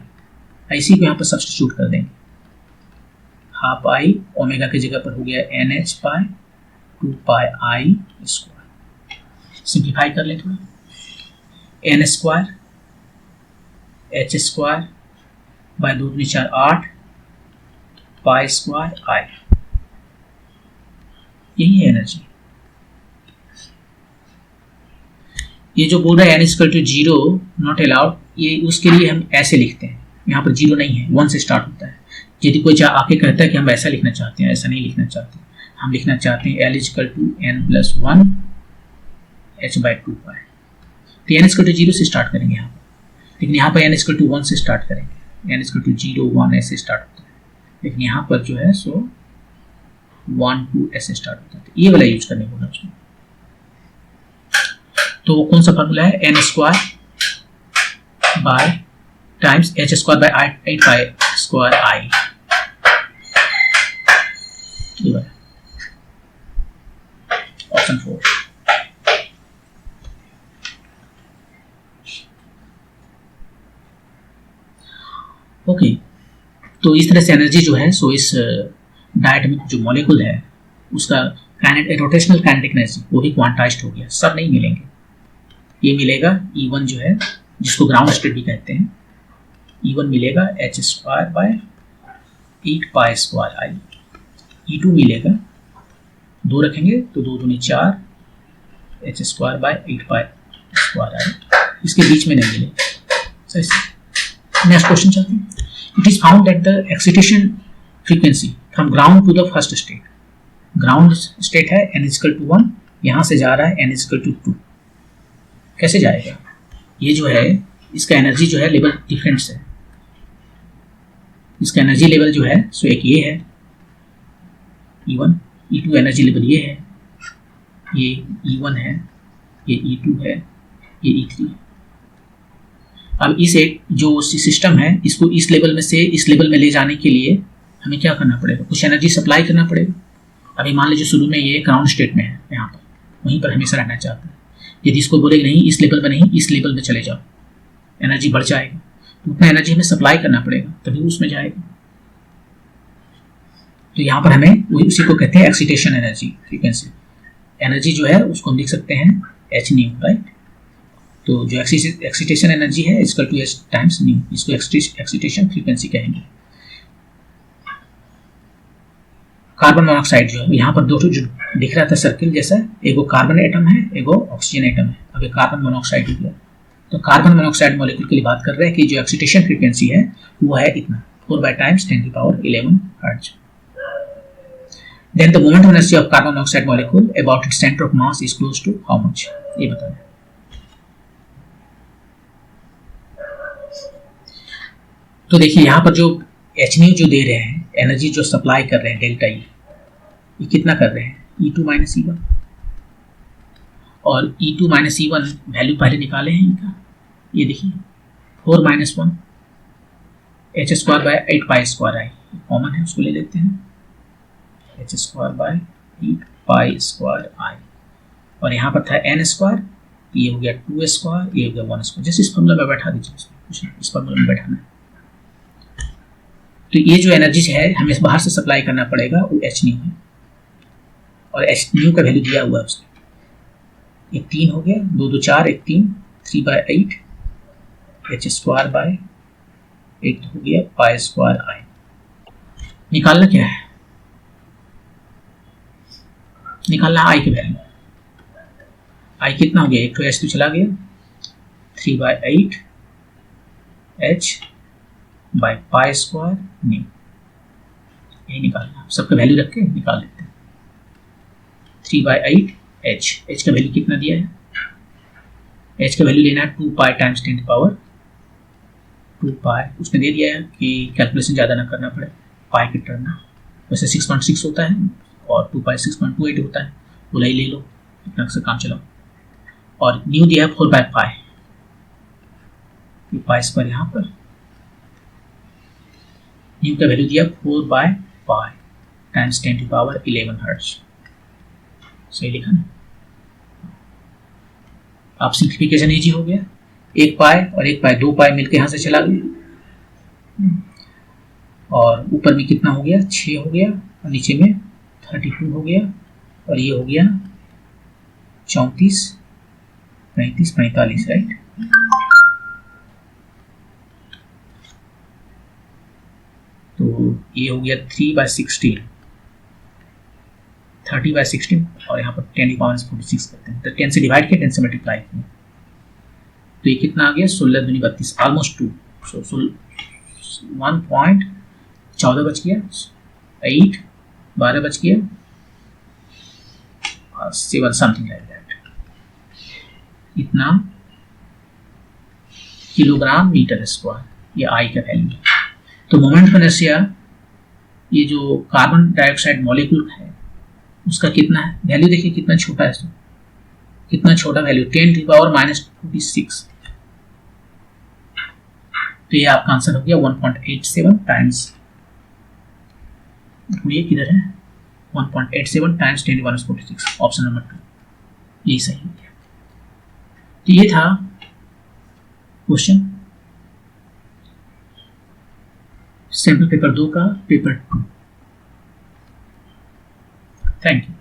इसी को यहाँ पर सब्स्टिट्यूट कर देंगे, हाफ आई ओमेगा की जगह पर हो गया NH/2π I स्क्वायर। सिंप्लीफाई कर ले थोड़ा, n square h square bye 2 दूनी 4 8 पाई स्क्वायर I। यही है एनर्जी। ये जो बोल रहा है n equal to 0 not allowed, ये उसके लिए हम ऐसे लिखते हैं। यहाँ पर 0 नहीं है, 1 से स्टार्ट होता है। यदि कोई आके कहता है कि हम ऐसा लिखना चाहते हैं, ऐसा नहीं लिखना चाहते, हम लिखना चाहते हैं L equal to n+1 h/2π। तो n इक्वल टू 0 से स्टार्ट करेंगे यहाँ पर, लेकिन यहाँ पर n इक्वल टू 1 से स्टार्ट करेंगे। n इक्वल टू 0 1 ऐसे स्टार्ट होता है, लेकिन यहाँ पर जो है सो 1 2 ऐसे स्टार्ट होता है। तो ये वाला यूज करने को बोला उसने। तो कौन सा फॉर्मूला है? n square by times h square by 8 pi square I। ये वाला ऑप्शन 4। ओके, तो इस तरह से एनर्जी जो है सो इस डायटोमिक जो मॉलिक्यूल है उसका रोटेशनल काइनेटिक एनर्जी वो भी क्वांटाइज्ड हो गया। सब नहीं मिलेंगे, ये मिलेगा E1 जो है जिसको ग्राउंड स्टेट भी कहते हैं, E1 मिलेगा h square by 8 pi square I। E2 मिलेगा, 2 रखेंगे तो 2 दूनी 4 h square by 8 pi square I। इसके बीच में नहीं मिले। नेक्स्ट क्वेश्चन चलते हैं। It is found that the excitation frequency from ground to the first state, ground state है n इक्वल टू 1, यहाँ से जा रहा है n इक्वल टू 2। कैसे जाएगा? ये जो है इसका एनर्जी जो है लेवल डिफरेंस है। इसका एनर्जी लेवल जो है सो एक ये है E1, E2 एनर्जी लेवल ये है, ये E1 है, ये E2 है, ये E3 है। अब इस एक जो सिस्टम है इसको इस लेवल में से इस लेवल में ले जाने के लिए हमें क्या करना पड़ेगा? कुछ एनर्जी सप्लाई करना पड़ेगा। अभी मान लीजिए शुरू में ये ग्राउंड स्टेट में है, यहाँ पर वहीं पर हमेशा रहना चाहता है। यदि इसको बोलेगा नहीं इस लेवल में नहीं, इस लेवल में चले जाओ, एनर्जी बढ़ जाएगा, तो उतना एनर्जी हमें सप्लाई करना पड़ेगा तभी उसमें जाएगा। तो यहाँ पर हमें उसी को कहते हैं एक्साइटेशन एनर्जी फ्रीक्वेंसी। एनर्जी जो है उसको हम लिख सकते हैं h न्यू, राइट। तो जो एक्साइटेशन एनर्जी है equal to h times nu, इसको एक्साइटेशन फ्रीक्वेंसी कहेंगे। कार्बन मोनोऑक्साइड जो है यहाँ पर दो जो दिख रहा था सर्किल जैसा, एगो कार्बन एटम है एगो ऑक्सीजन एटम है, अब ये कार्बन मोनोऑक्साइड हो गया। तो कार्बन मोनोऑक्साइड मॉलिक्यूल के लिए बात कर रहे हैं कि जो एक्साइटेशन फ्रीक्वेंसी है वो है इतना 4 times 10⁻11 hertz. Then the moment of inertia of carbon monoxide molecule about its center of mass is close to how much? ये बताना। तो देखिए यहाँ पर जो Hν जो दे रहे हैं, एनर्जी जो सप्लाई कर रहे हैं डेल्टा ई, ये कितना कर रहे हैं E2 माइनस E1, और E2 माइनस E1 वैल्यू पहले निकाले हैं इनका, ये देखिए 4 minus 1 h square by 8 pi square I, common है उसको ले लेते हैं, h square by 8 pi square I, और यहाँ पर था n स्क्वायर, ये हो गया 2 स्क्वायर, ये हो गया 1 स्क्वायर, जैसे इस फॉर्मूला में बैठा दीजिए, कुछ नहीं इस फॉर्मूला में बैठाना है। तो ये जो एनर्जी है हमें बाहर से सप्लाई करना पड़ेगा, वो Hν है, और Hν का वैल्यू दिया हुआ है उसने, ये 3 हो गया, 2 2 4 1 3, 3/8 h स्क्वायर बाय 8 हो गया पाई स्क्वायर आई। निकालना क्या है, निकालना आई की वैल्यू, आई कितना हो गया, एक तो एच तो चला गया, 3/8 h by pi square new, यही निकालना, सबका वैल्यू रख के निकाल लेते हैं। 3/8 h का वैल्यू कितना दिया है, h का वैल्यू लेना है 2 पाई टाइम्स 10⁻2 पाई, उसने दे दिया है कि कैलकुलेशन ज़्यादा ना करना पड़े, पाई की टर्म में वैसे 6.6 होता है और 2 पाई 6.28 होता है, बोला ही ले लो, इतना से काम चलाओ। और न्यू दिया है 4/पाई, पाई स्क्वायर यहाँ पर, न्यू का वैल्यू दिया 4/पाई टाइम्स 10⁻11 हर्ट्ज, सही लिखा ना। आप सिंप्लीफिकेशन इजी हो गया, 1 पाई और 1 पाई 2 पाई मिलकर यहाँ से चला गया, और ऊपर में कितना हो गया 6 हो गया, और नीचे में 32 हो गया, और ये हो गया 34 35 45, राइट। तो ये हो गया 3/16, 30/16, और यहाँ पर 10⁻46 करते हैं, तो 10 से डिवाइड किया, 10 से मल्टीप्लाई किया, तो ये कितना आ गया 16 दूनी 32, ऑलमोस्ट 2, सो 1.14 बच गया, 8 12 बच गया, 7 समथिंग लाइक दैट, इतना किलोग्राम मीटर स्क्वायर, ये आई का वैल्यू है। तो मोमेंट ऑफ इनर्शिया ये जो कार्बन डाइऑक्साइड मॉलिक्यूल है उसका कितना है वैल्यू, देखिए कितना छोटा है, कितना छोटा वैल्यू 10⁻⁻46, तो ये आपका आंसर हो गया 1.87 टाइम्स, ये किधर है 1.87 टाइम्स 10⁻46, ऑप्शन नंबर 2 यही सही हो गया। तो ये था क्वेश्चन सैंपल पेपर 2 का पेपर 2। Thank you.